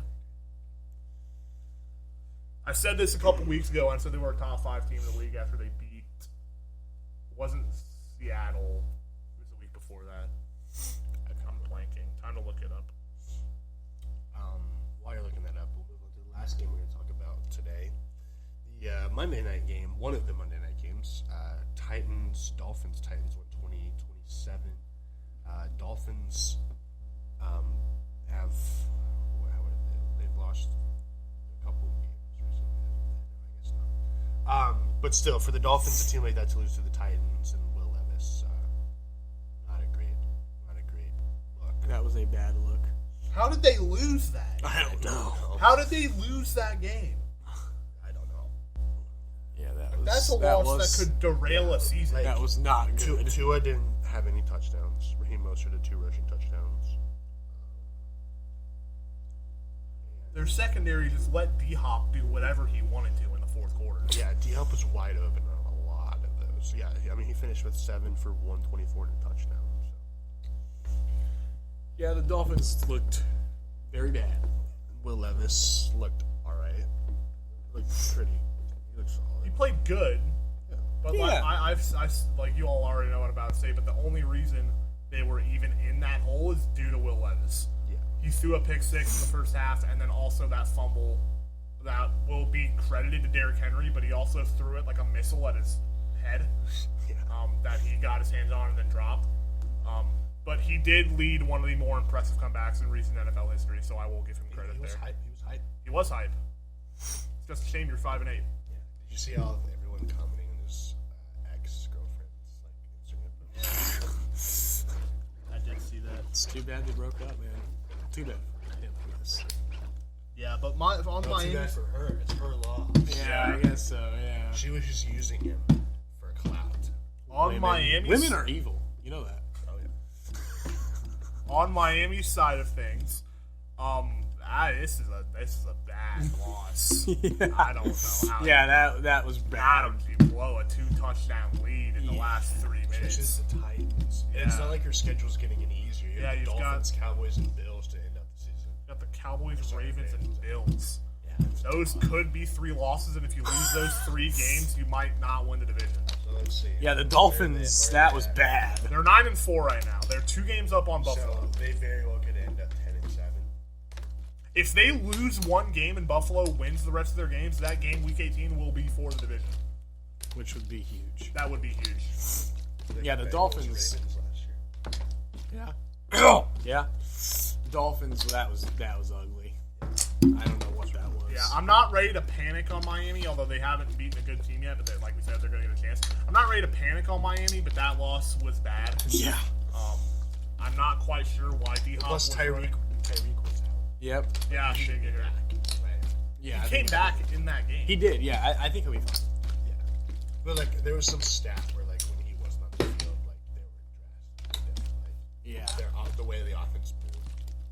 I said this a couple weeks ago. I said they were a top 5 team in the league after they beat. Wasn't Seattle? It was the week before that. I'm blanking. Time to look it up. While you're looking that up, we'll move on to the last game we're going to talk about today. The Monday night game, one of the Monday night games, Dolphins. Titans won 20-27. Dolphins they've lost a couple of games recently. I guess not. But still, for the Dolphins, a team like that to lose to the Titans and Will Levis, not a great look. That was a bad look. How did they lose that? I don't know. How did they lose that game? I don't know. Yeah, That's a loss that could derail a season. That was not good. Tua didn't have any touchdowns. Raheem Mostert had 2 rushing touchdowns. Their secondary just let D-Hop do whatever he wanted to in the fourth quarter. Yeah, D-Hop was wide open on a lot of those. Yeah, he finished with 7 for 124 and a touchdown. So. Yeah, the Dolphins looked very bad. Will Levis looked all right. Looked pretty. He looked solid. He played good, but like you all already know what I'm about to say. But the only reason they were even in that hole is due to Will Levis. Yeah. He threw a pick 6 in the first half, and then also that fumble that will be credited to Derrick Henry, but he also threw it like a missile at his head. Yeah. That he got his hands on and then dropped. But he did lead one of the more impressive comebacks in recent NFL history, so I will give him credit He was there. hype. He was hype. It's just a shame you're 5-8. Yeah. Did you see how everyone commenting on his ex-girlfriend's Instagram? I did see that. It's too bad they broke up, man. Too bad. Yes. Yeah, but on Not too Miami, bad for her. It's her loss. Yeah, I guess so. Yeah. She was just using him for clout. on Miami's Women are evil. You know that. Oh yeah. on Miami's side of things, this is a bad loss. I don't know how. Yeah, that was bad. Adam, you blow a 2-touchdown lead in the last 3 It's minutes. just the Titans. And it's not like your schedule's getting any easier. You Yeah, have you've Dolphins, Cowboys, and Bills to end up the season. Got the Cowboys, Ravens, and Bills. Yeah. Those could be 3 losses, and if you lose those 3 games, you might not win the division. So let's see. Yeah, the Dolphins stat was bad. They're 9-4 right now. They're 2 games up on Buffalo. So they very well could end up 10-7. If they lose 1 game and Buffalo wins the rest of their games, that game Week 18 will be for the division. Which would be huge. That would be huge. Yeah, the Bengals, Dolphins. Ravens last year. Yeah. Yeah. Dolphins, that was ugly. I don't know what that was. Yeah, I'm not ready to panic on Miami, although they haven't beaten a good team yet. But like we said, they're going to get a chance. I'm not ready to panic on Miami, but that loss was bad. Yeah. I'm not quite sure why D-Hop Plus was Tyreek running. was out. Yep. Yeah, he did get hurt. Yeah. He came back in that game. He did, yeah. I think he'll be fine. Yeah. But like there was some stat where like when he wasn't on the field, like they were dressed. Yeah. The way the offense moved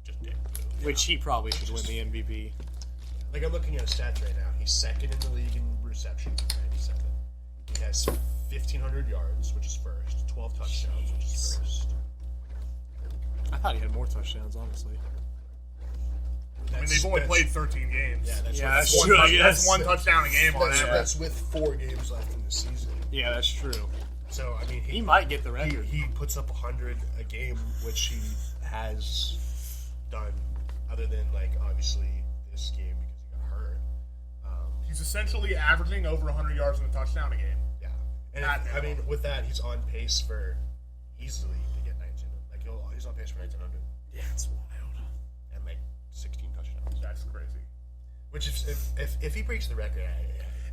just didn't move. Which he probably should win the MVP. Like I'm looking at his stats right now. He's second in the league in reception, 97. He has 1,500 yards, which is first. 12 touchdowns, which is first. I thought he had more touchdowns, honestly. I mean, they've only played 13 games. Yeah, that's Yeah, with that's one true, I touchdown. guess. That's 1 touchdown a game on average. That's with 4 games left in the season. Yeah, that's true. So I mean, He might get the record. he puts up 100 a game, which he has done. Other than like obviously this game because he got hurt. He's essentially averaging over 100 yards and a touchdown a game. Yeah, and At I mean minimum. with that he's on pace for easily to get 19. Like he's on pace for 1900 Yeah, it's wild. and like 16 touchdowns. That's crazy. Which if he breaks the record,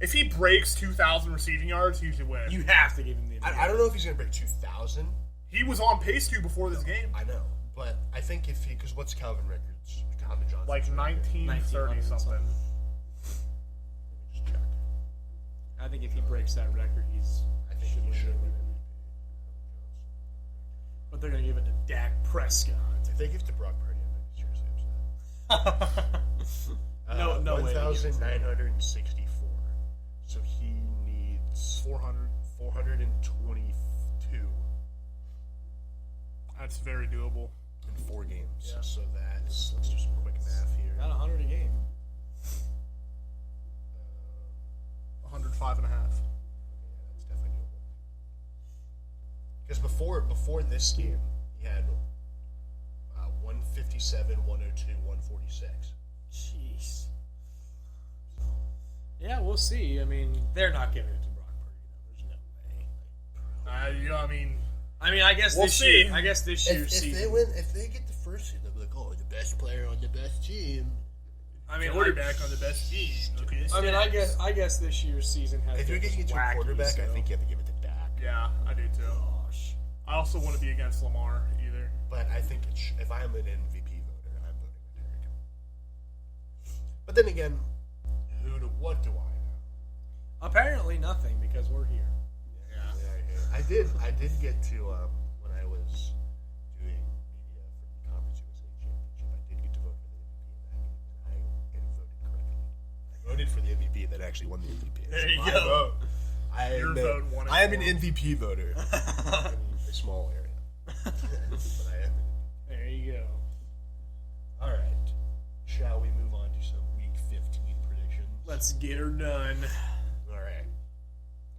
If he breaks 2,000 receiving yards, he should win. You have to give him the MVP. I don't know if he's gonna break 2,000. He was on pace to before this game. I know, but I think if he because what's Calvin records? Calvin Johnson Like 1930 something. Just check. I think if he breaks that record, I think he win should the win MVP. it. But they're going to give it to Dak Prescott. If they give it to Brock Purdy, I'm gonna be seriously upset. No way he gets it. 1,964. So he needs 422 That's very doable. in 4 games. Yeah. So that's let's do some quick math here. Not 100 a game. 105 and a half. That's definitely doable. Because before this game, he had 157, 102, 146. Jeez. Yeah, we'll see. I mean, they're not giving it to Brock Purdy, though. There's no way. I mean, I guess We'll this see. year. I guess this year's season. If they get the first seed, they'll be like, oh, the best player on the best team. I mean, Quarterback on the best team. Look at his I stats. guess this year's season has. If you're been getting it to a wacky, quarterback, so. I think you have to give it to Dak. Yeah, I do too. Gosh. I also want to be against Lamar either. But I think if I'm an MVP voter, I'm voting with Derrick. But then again, what do I know? Apparently nothing because we're here. Yeah, I did get to when I was doing media for the Conference USA Championship. I did get to vote for the MVP of that game, and I voted correctly. I voted for the MVP that actually won the MVP. There you My go. vote. Your vote won it I am for an him. MVP voter in a small area, but I am. There you go. All right, shall we move on to some Week 15 predictions? Let's get her done. All right.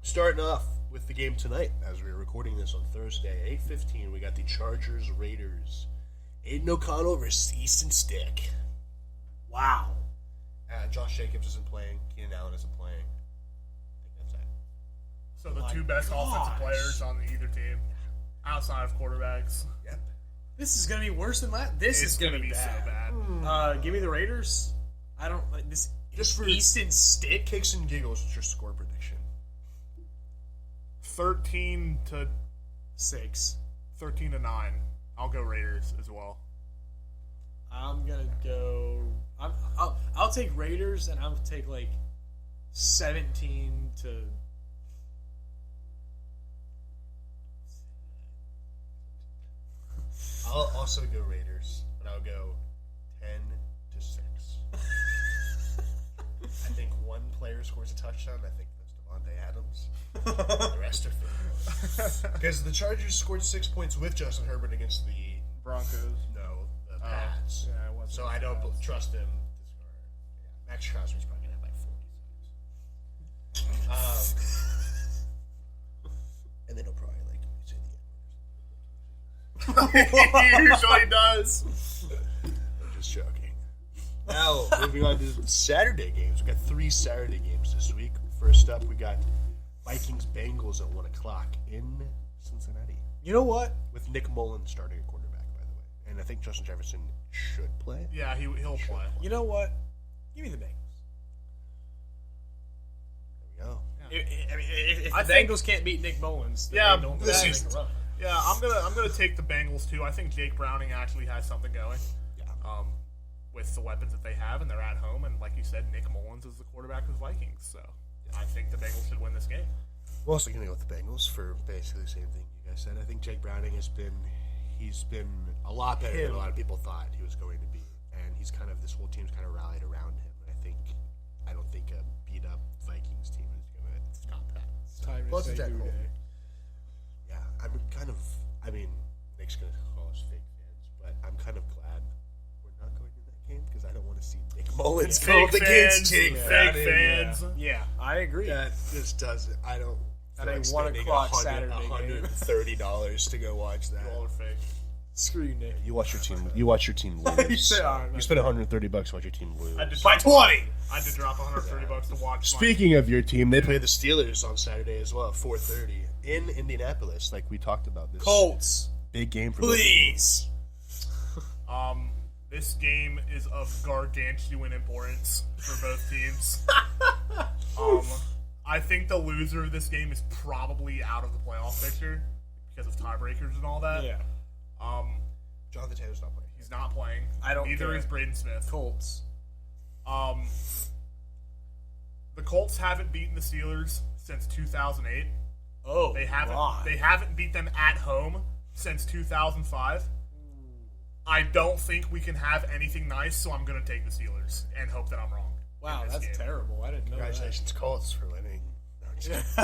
Starting off with the game tonight, as we're recording this on Thursday, 8:15. We got the Chargers Raiders. Aiden O'Connell versus Easton Stick. Wow. Josh Jacobs isn't playing. Keenan Allen isn't playing. I think that's it. So the My 2 best offensive gosh. players on either team, outside of quarterbacks. Yep. This is gonna be worse than that. This It's is gonna be so bad. bad. Give me the Raiders. I don't like this. Just for Easton Stick. kicks and giggles, what's your score prediction? 13 to 6. 9. I'll go Raiders as well. I'm gonna go. I'll take Raiders, and I'll take like 17 to. I'll also go Raiders, but I'll go 10 to 6. I think one player scores a touchdown. I think that's Devontae Adams. The rest are field. Because the Chargers scored 6 points with Justin Herbert against the Broncos. Pats. Yeah, it wasn't So the I don't Pats. trust him to score. Max Crosby's probably going to have like 40 sacks. And then he'll probably say He usually does. I'm just joking. Now, moving on to the Saturday games. We got 3 Saturday games this week. First up, we got Vikings-Bengals at 1 o'clock in Cincinnati. You know what? With Nick Mullins starting at quarterback, by the way. And I think Justin Jefferson should play. Yeah, he'll play. You know what? Give me the Bengals. There we go. If I the think- Bengals can't beat Nick Mullins, then Yeah, they don't this make is- a run. Yeah, I'm gonna take the Bengals too. I think Jake Browning actually has something going. Yeah. With the weapons that they have, and they're at home, and like you said, Nick Mullins is the quarterback of the Vikings. So I think the Bengals should win this game. I'm also going to go with the Bengals for basically the same thing you guys said. I think Jake Browning he's been a lot better than a lot of people thought he was going to be, and this whole team's kind of rallied around him. And I don't think a beat up Vikings team is going to stop that. It's time to Plus say it's at who home. day. Yeah, Nick's going to call us fake fans, but I'm kind of glad we're not going to that game because I don't want to see Nick Mullins go Fake up against fans, Jake fake Browning. fans. Yeah, I agree. That just doesn't. I don't. At feel a like 1 spending o'clock Saturday game. $130 to go watch that. All are fake. Screw you, Nick. You watch your team. You watch your team lose. You said, all right, You spend $130 to watch your team lose. I had to By drop- 20! I had to drop $130 to watch. Speaking of your team, they play the Steelers on Saturday as well, 4:30 in Indianapolis, like we talked about. This Colts, big game for both please. This game is of gargantuan importance for both teams. I think the loser of this game is probably out of the playoff picture because of tiebreakers and all that. Yeah. Jonathan Taylor's not playing. He's not playing. I don't Neither care. is Braden Smith. Colts. The Colts haven't beaten the Steelers since 2008. Oh, They haven't. my. They haven't beat them at home since 2005. I don't think we can have anything nice, so I'm going to take the Steelers and hope that I'm wrong. Wow, in this that's game. terrible. I didn't know that. Congratulations, Colts, for winning. No, I'm just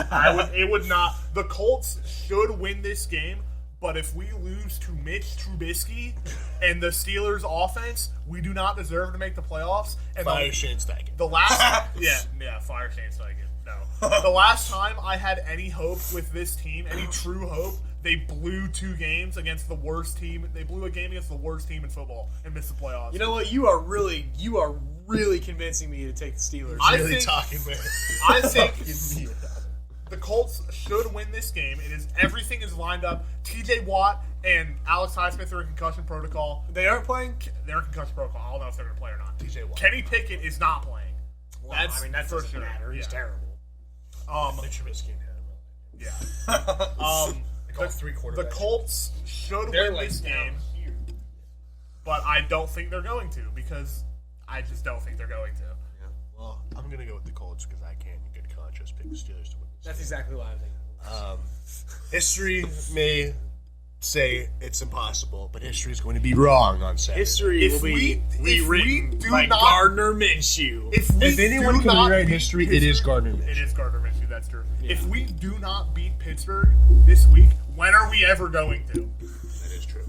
kidding. It would not. The Colts should win this game, but if we lose to Mitch Trubisky and the Steelers' offense, we do not deserve to make the playoffs. And Fire Shane Steichen. the last, fire Shane Steichen. No, the last time I had any hope with this team, any true hope, they blew 2 games against the worst team. They blew a game against the worst team in football and missed the playoffs. You know what? You are really convincing me to take the Steelers. I Really think- talking, man. I think Give me the Colts should win this game. Everything is lined up. T.J. Watt and Alex Highsmith are in concussion protocol. They aren't playing. They're in concussion protocol. I don't know if they're going to play or not. T.J. Watt. Kenny Pickett is not playing. That for doesn't sure. matter. He's Yeah. terrible. Mitch Trubisky had Yeah. They call it 3 quarterbacks. The Colts should win this game, but I don't think they're going to because I just don't think they're going to. Yeah. Well, I'm going to go with the Colts because I can't in good conscience pick the Steelers to win this. That's exactly what I'm thinking. History may say it's impossible, but history is going to be wrong on Saturday. History If will be we rewritten do by not- Gardner Minshew. If anyone can rewrite history, it is Gardner Minshew. It is Gardner Minshew. That's true. If we do not beat Pittsburgh this week, when are we ever going to? That is true.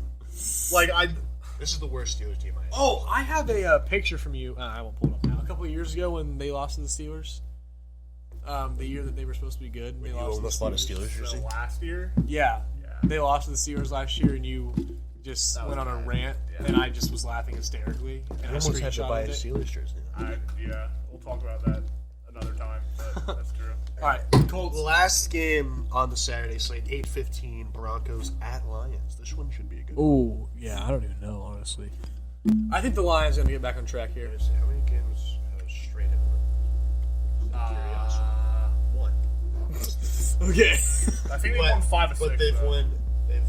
This is the worst Steelers team I have. Oh, I have a picture from you. I won't pull it up now. A couple of years ago when they lost to the Steelers. The year that they were supposed to be good. They You lost to almost the bought a Steelers. Steelers jersey? So last year, Yeah. Yeah. They lost to the Steelers last year, and you just That went was on a bad. rant, Yeah. and I just was laughing hysterically. And I I almost had to buy a screenshotted it. Steelers jersey. we'll talk about that another time. But that's true. All right, Colts. Last game on the Saturday slate, 8:15, Broncos at Lions. This one should be a good one. Oh, yeah, I don't even know, honestly. I think the Lions are going to get back on track here. Let's see, how many games straight have One. Okay. I think they won 5 of 6. But they've though. won. They've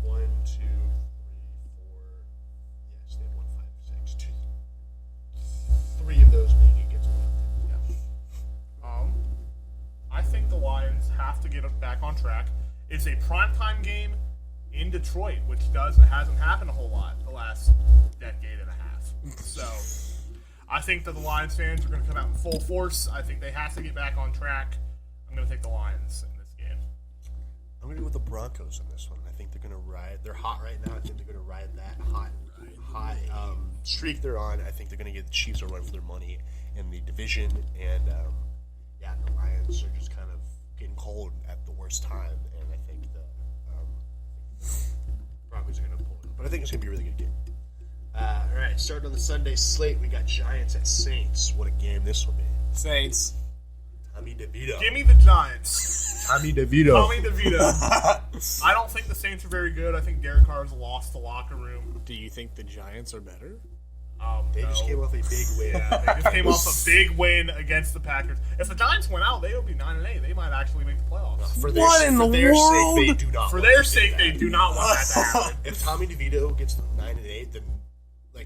1, 2, 3, 4. Yes, they've won 5, 6. 3 of those being against Washington. I think the Lions have to get back on track. It's a primetime game in Detroit, which hasn't happened a whole lot the last decade and a half. So I think that the Lions fans are going to come out in full force. I think they have to get back on track. I'm going to take the Lions in this game. I'm going to go with the Broncos in this one. I think they're going to ride. They're hot right now. I think they're going to ride that hot streak they're on. I think they're going to get the Chiefs a run for their money in the division. And, the Lions are just kind of getting cold at the worst time. And I think the Broncos are going to pull it. But I think it's going to be a really good game. All right, starting on the Sunday slate, we got Giants at Saints. What a game this will be. Saints. Tommy DeVito. Give me the Giants. Tommy DeVito. Tommy DeVito. I don't think the Saints are very good. I think Derek Carr's lost the locker room. Do you think the Giants are better? They just came off a big win. Yeah, they just came off a big win against the Packers. If the Giants went out, they would be 9-8. They might actually make the playoffs. For their sake, they do not. For want their to sake, do they that. do not want that to happen. If Tommy DeVito gets them 9-8, then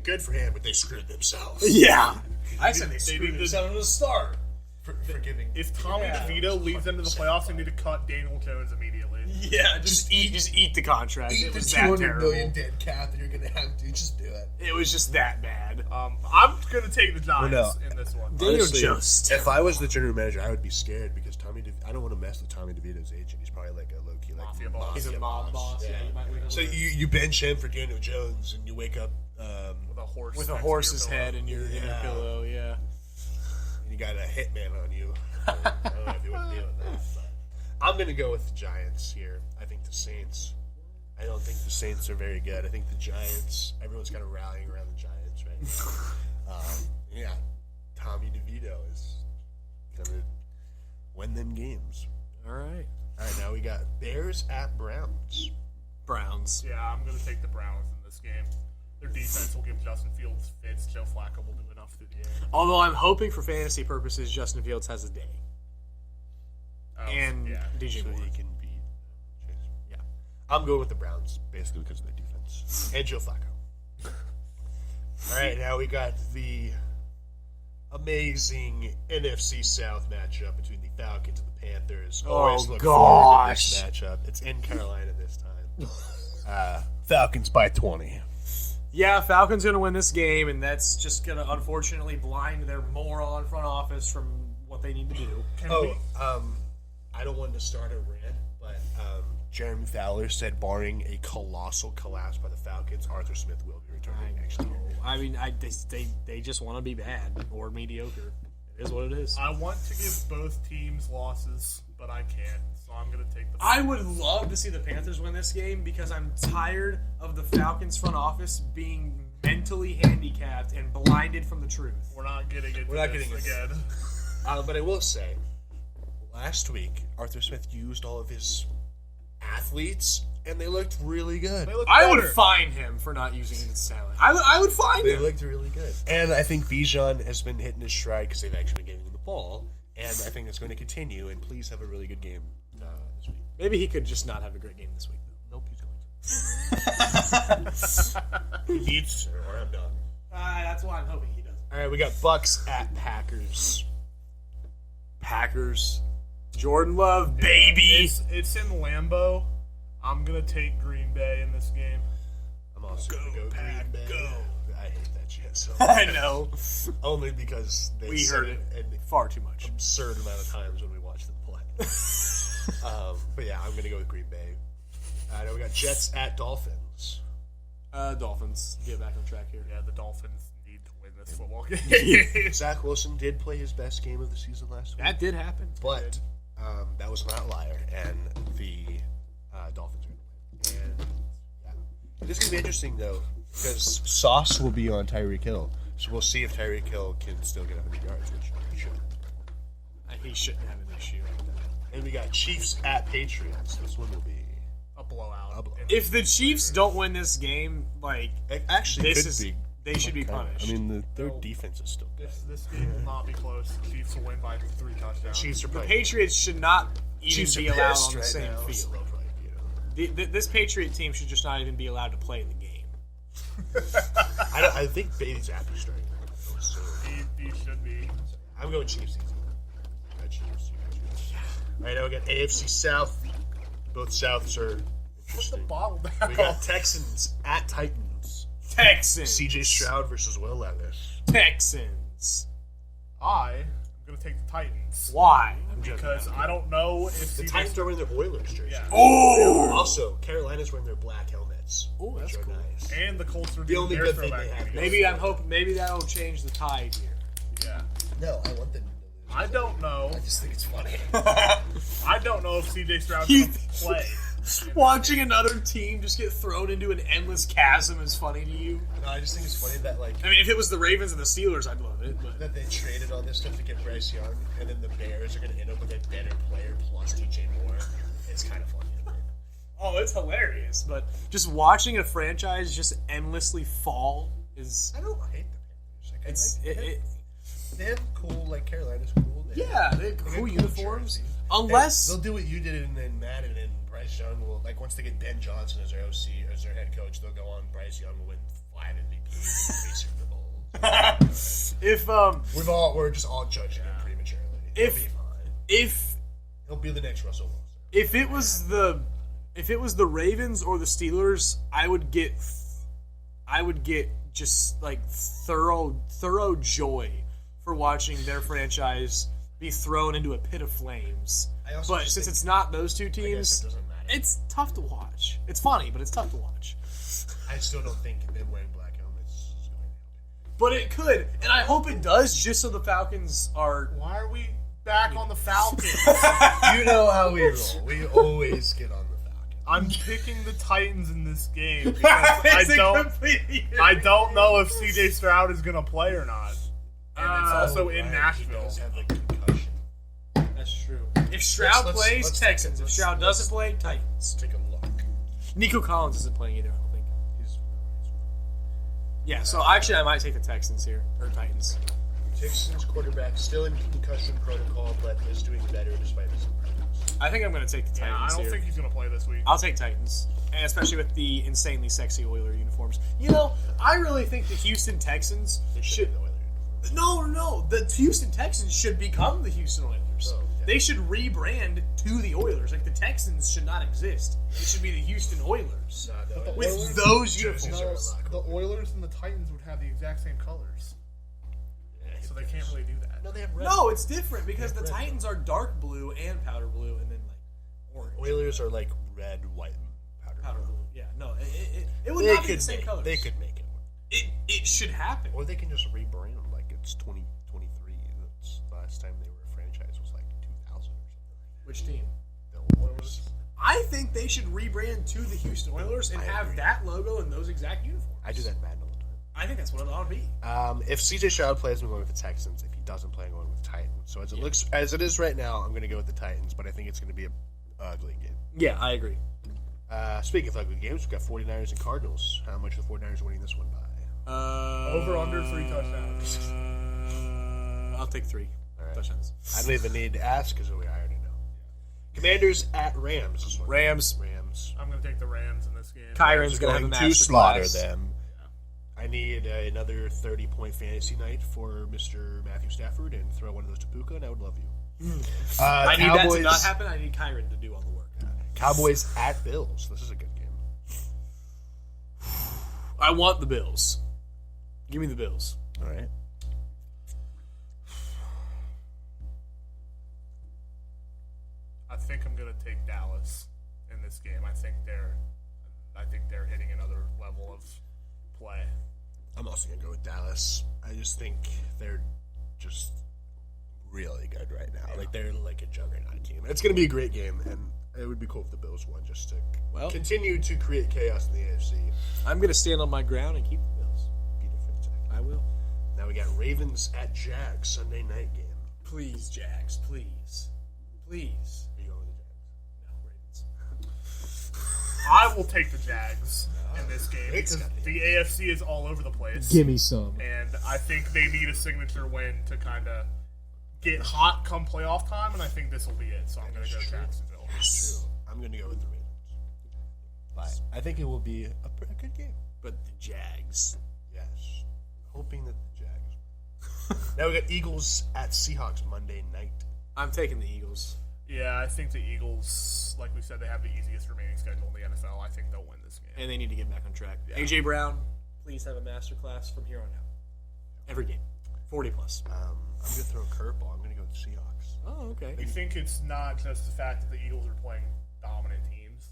good for him, but they screwed themselves. Yeah. I said they need screwed to- themselves from the start. For giving. If Tommy DeVito leads them to the playoffs, they need to cut Daniel Jones immediately. Yeah, just eat the contract. Eat It the was that $200 terrible. million dead cap that you're gonna have to just do it. It was just that bad. I'm going to take the Giants in this one. Daniel Honestly, Jones. if I was the general manager, I would be scared because I don't want to mess with Tommy DeVito's agent. He's probably like a low-key Mafia boss. He's a mob boss. Yeah, you might wake up So you bench him for Daniel Jones, and you wake up With a horse. with a next to horse's your pillow. head in your Yeah. pillow. Yeah. and you got a hitman on you. I don't know if you would deal with that. But I'm going to go with the Giants here. I think the Saints. I don't think the Saints are very good. I think the Giants. Everyone's kind of rallying around the Giants right now. Tommy DeVito is going to win them games. All right. All right, now we got Bears at Browns. Browns. Yeah, I'm going to take the Browns in this game. Their defense will give Justin Fields fits. Joe Flacco will do enough through the air. Although I'm hoping for fantasy purposes, Justin Fields has a day. And DJ So Moore. he can beat Chase. Yeah. I'm going with the Browns, basically because of their defense. And Joe Flacco. All right, now we got the amazing NFC South matchup between the Falcons and the Panthers. Always look forward to this matchup. It's in Carolina this time. Falcons by 20. Yeah, Falcons going to win this game, and that's just going to unfortunately blind their moron front office from what they need to do. I don't want to start a rant, but Jeremy Fowler said, barring a colossal collapse by the Falcons, Arthur Smith will be returning next year. I mean, they just want to be bad or mediocre. It is what it is. I want to give both teams losses, but I can't. So I'm going to take the I would love to see the Panthers win this game because I'm tired of the Falcons front office being mentally handicapped and blinded from the truth. We're not getting it again. again. But I will say, last week, Arthur Smith used all of his athletes, and they looked really good. They look I would better. fine him for not using his talent. I would fine They him. looked really good. And I think Bijan has been hitting his stride because they've actually been giving him the ball, and I think it's going to continue, and please have a really good game this week. Maybe he could just not have a great game this week, though. Nope, he's going to. He needs to, or I'm done. That's why I'm hoping he does. All right, we got Bucks at Packers. Packers. Jordan Love, baby. It's in Lambeau. I'm going to take Green Bay in this game. I'm also going to go Green Bay. I hate that shit so I know. Only because they We said heard it it an far too much. absurd amount of times when we watch them play. But yeah, I'm going to go with Green Bay. Now we got Jets at Dolphins. Dolphins. Get back on track here. Yeah, the Dolphins need to win this football game. Zach Wilson did play his best game of the season last week. That did happen. But that was an outlier, and the Dolphins are going to win. And yeah, it is going to be interesting though because Sauce will be on Tyreek Hill, so we'll see if Tyreek Hill can still get 100 yards, which he should. He shouldn't have an issue like that. And we got Chiefs at Patriots. This one will be A blowout. If the Chiefs don't win this game, it actually this could is be. they should be punished. I mean, their defense is still good. This game will not be close. The Chiefs will win by 3 touchdowns. Chiefs are the probably Patriots should not even Chiefs be are allowed pissed on the right same now, so field. they'll probably beat them. This Patriot team should just not even be allowed to play in the game. I think Bailey's after starting. So He should be. I'm going Chiefs. Chiefs. All right, now we got AFC South. Both Souths are Put the interesting. bottle down. We got Texans at Titans. Texans. CJ Stroud versus Will Levis. Texans. I am going to take the Titans. Why? I'm joking. Because I don't know if The CJ Titans are wearing their Oilers jersey. Yeah. Oh! Also, Carolina's wearing their black helmets. Oh, which that's are cool. nice. And the Colts are The doing only their good thing throwback they have. uniforms. Maybe I'm hoping. Maybe that'll change the tide here. Yeah. No, I want them to lose. I don't know. I just think it's funny. I don't know if CJ Stroud's You going to play. Watching another team just get thrown into an endless chasm is funny to you. No, I just think it's funny that I mean, if it was the Ravens and the Steelers, I'd love it. But that they traded all this stuff to get Bryce Young, and then the Bears are going to end up with a better player plus DJ Moore. It's kind of funny. oh, it's hilarious. But just watching a franchise just endlessly fall is I don't hate the Panthers. Like, they have cool, like Carolina's cool. yeah, they have got cool uniforms. jerseys. Unless they'll do what you did in Madden, and Bryce Young will, like, once they get Ben Johnson as their OC, as their head coach, they'll go on Bryce Young will win 5 MVPs and 3 Super Bowls. We're just all judging him prematurely. He'll be fine. He'll be the next Russell Wilson. If it was the Ravens or the Steelers, I would get just like thorough joy for watching their franchise be thrown into a pit of flames. But since it's not those two I guess teams, it doesn't matter. it's tough to watch. It's funny, but it's tough to watch. I still don't think them wearing black helmets is going to help. But it could, and I hope it does, just so the Falcons are. Why are we back on the Falcons? You know how we roll. We always get on the Falcons. I'm picking the Titans in this game because I don't know if CJ Stroud is going to play or not. And it's also in He Nashville. does have a concussion. That's true. If Stroud Let's- plays, let's- Texans. If let's- Stroud let's- doesn't play, Titans. Take a look. Nico Collins isn't playing either, I don't think. He's Yeah, so actually I might take the Texans here, or Titans. Texans quarterback still in concussion protocol, but is doing better despite his impressions. I think I'm going to take the Yeah, Titans I don't here. think he's going to play this week. I'll take Titans, and especially with the insanely sexy Oiler uniforms. You know, I really think the Houston Texans should. No, the Houston Texans should become the Houston Oilers. Oh, yeah. They should rebrand to the Oilers. Like the Texans should not exist. They should be the Houston Oilers with Oilers- those jerseys uniforms. are The Oilers and the Titans would have the exact same colors. So they can't really do that. No, they have red. No, it's different because the red. Titans are dark blue and powder blue, and then like orange. Oilers are like red, white, and powder. Powder blue. Yeah, no, it would They not be could the same make, colors. they could make it work. It should happen. Or they can just rebrand like it's 2023. That's the last time they were a franchise was like 2000 or something. Which team? The Oilers. I think they should rebrand to the Houston Oilers and I have agree. that logo and those exact uniforms. I do that in Madden all the time. I think that's what it ought to be. If CJ Stroud plays, I'm going with the Texans. If he doesn't play, I'm going with the Titans. So as it is right now, I'm going to go with the Titans, but I think it's going to be an ugly game. Yeah, I agree. Speaking of ugly games, we've got 49ers and Cardinals. How much are the 49ers winning this one by? Over under 3 touchdowns. I'll take 3 All right. touchdowns. I don't even need to ask because I already know. Commanders at Rams. This one. Rams. I'm going to take the Rams in this game. Kyron's going to have a to master slaughter class. them. I need another 30-point fantasy night for Mr. Matthew Stafford and throw one of those to Puka, and I would love you. I need Cowboys, that to not happen. I need Kyron to do all the work. Cowboys at Bills. This is a good game. I want the Bills. Give me the Bills. All right. I think I'm going to take Dallas in this game. I think they're hitting another level of play. I'm also going to go with Dallas. I just think they're just really good right now. Like, they're like a juggernaut team. It's going to be a great game, and it would be cool if the Bills won just to continue to create chaos in the AFC. I'm going to stand on my ground and keep the Bills. Be different, Zach. I will. Now we got Ravens at Jags Sunday night game. Please, Jags. Please. Please. Are you going with the Jags? No, Ravens. I will take the Jags in this game It's because got the AFC is all over the place. me some. And I think they need a signature win to kind of get hot come playoff time, and I think this will be it. So I'm going to go Jacksonville. It's true. I'm going to go with the Ravens. But I think it will be a good game. But the Jags. Yes. Hoping that the Jags. Now we got Eagles at Seahawks Monday night. I'm taking the Eagles. Yeah, I think the Eagles, like we said, they have the easiest remaining schedule in the NFL. I think they'll win this game. And they need to get back on track. AJ Brown, please have a masterclass from here on out. Every game. 40 plus. I'm going to throw a curveball. I'm going to go with the Seahawks. Oh, okay. You think it's not just the fact that the Eagles are playing dominant teams?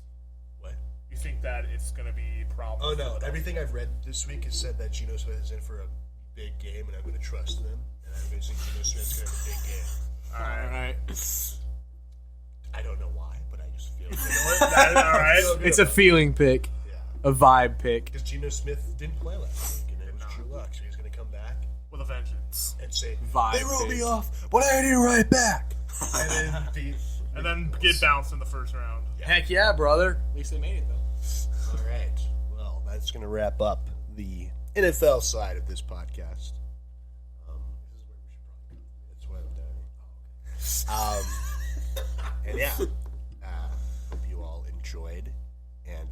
What? You think that it's going to be problems? Oh, no. Everything I've read this week has said that Geno Smith is in for a big game, and I'm going to trust them. And I'm going to think Geno Smith's going to have a big game. All right. I don't know why, but I just feel All right. It's a feeling pick, Yeah. a vibe pick. Because Geno Smith didn't play last week, and it was Drew Luck, so he's going to come back With a vengeance. and say, Vibe they wrote me pick. off, but I didn't write back. And then get bounced in the first round. Heck yeah, brother. At least they made it, though. All right. Well, that's going to wrap up the NFL side of this podcast. This is where we should probably go. That's what I'm doing. And yeah, hope you all enjoyed, and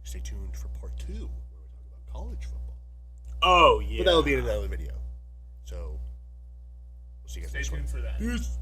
stay tuned for part 2, where we talk about college football. Oh, yeah. But that will be in another video. So, we'll see you guys Stay next tuned one. for that. Peace.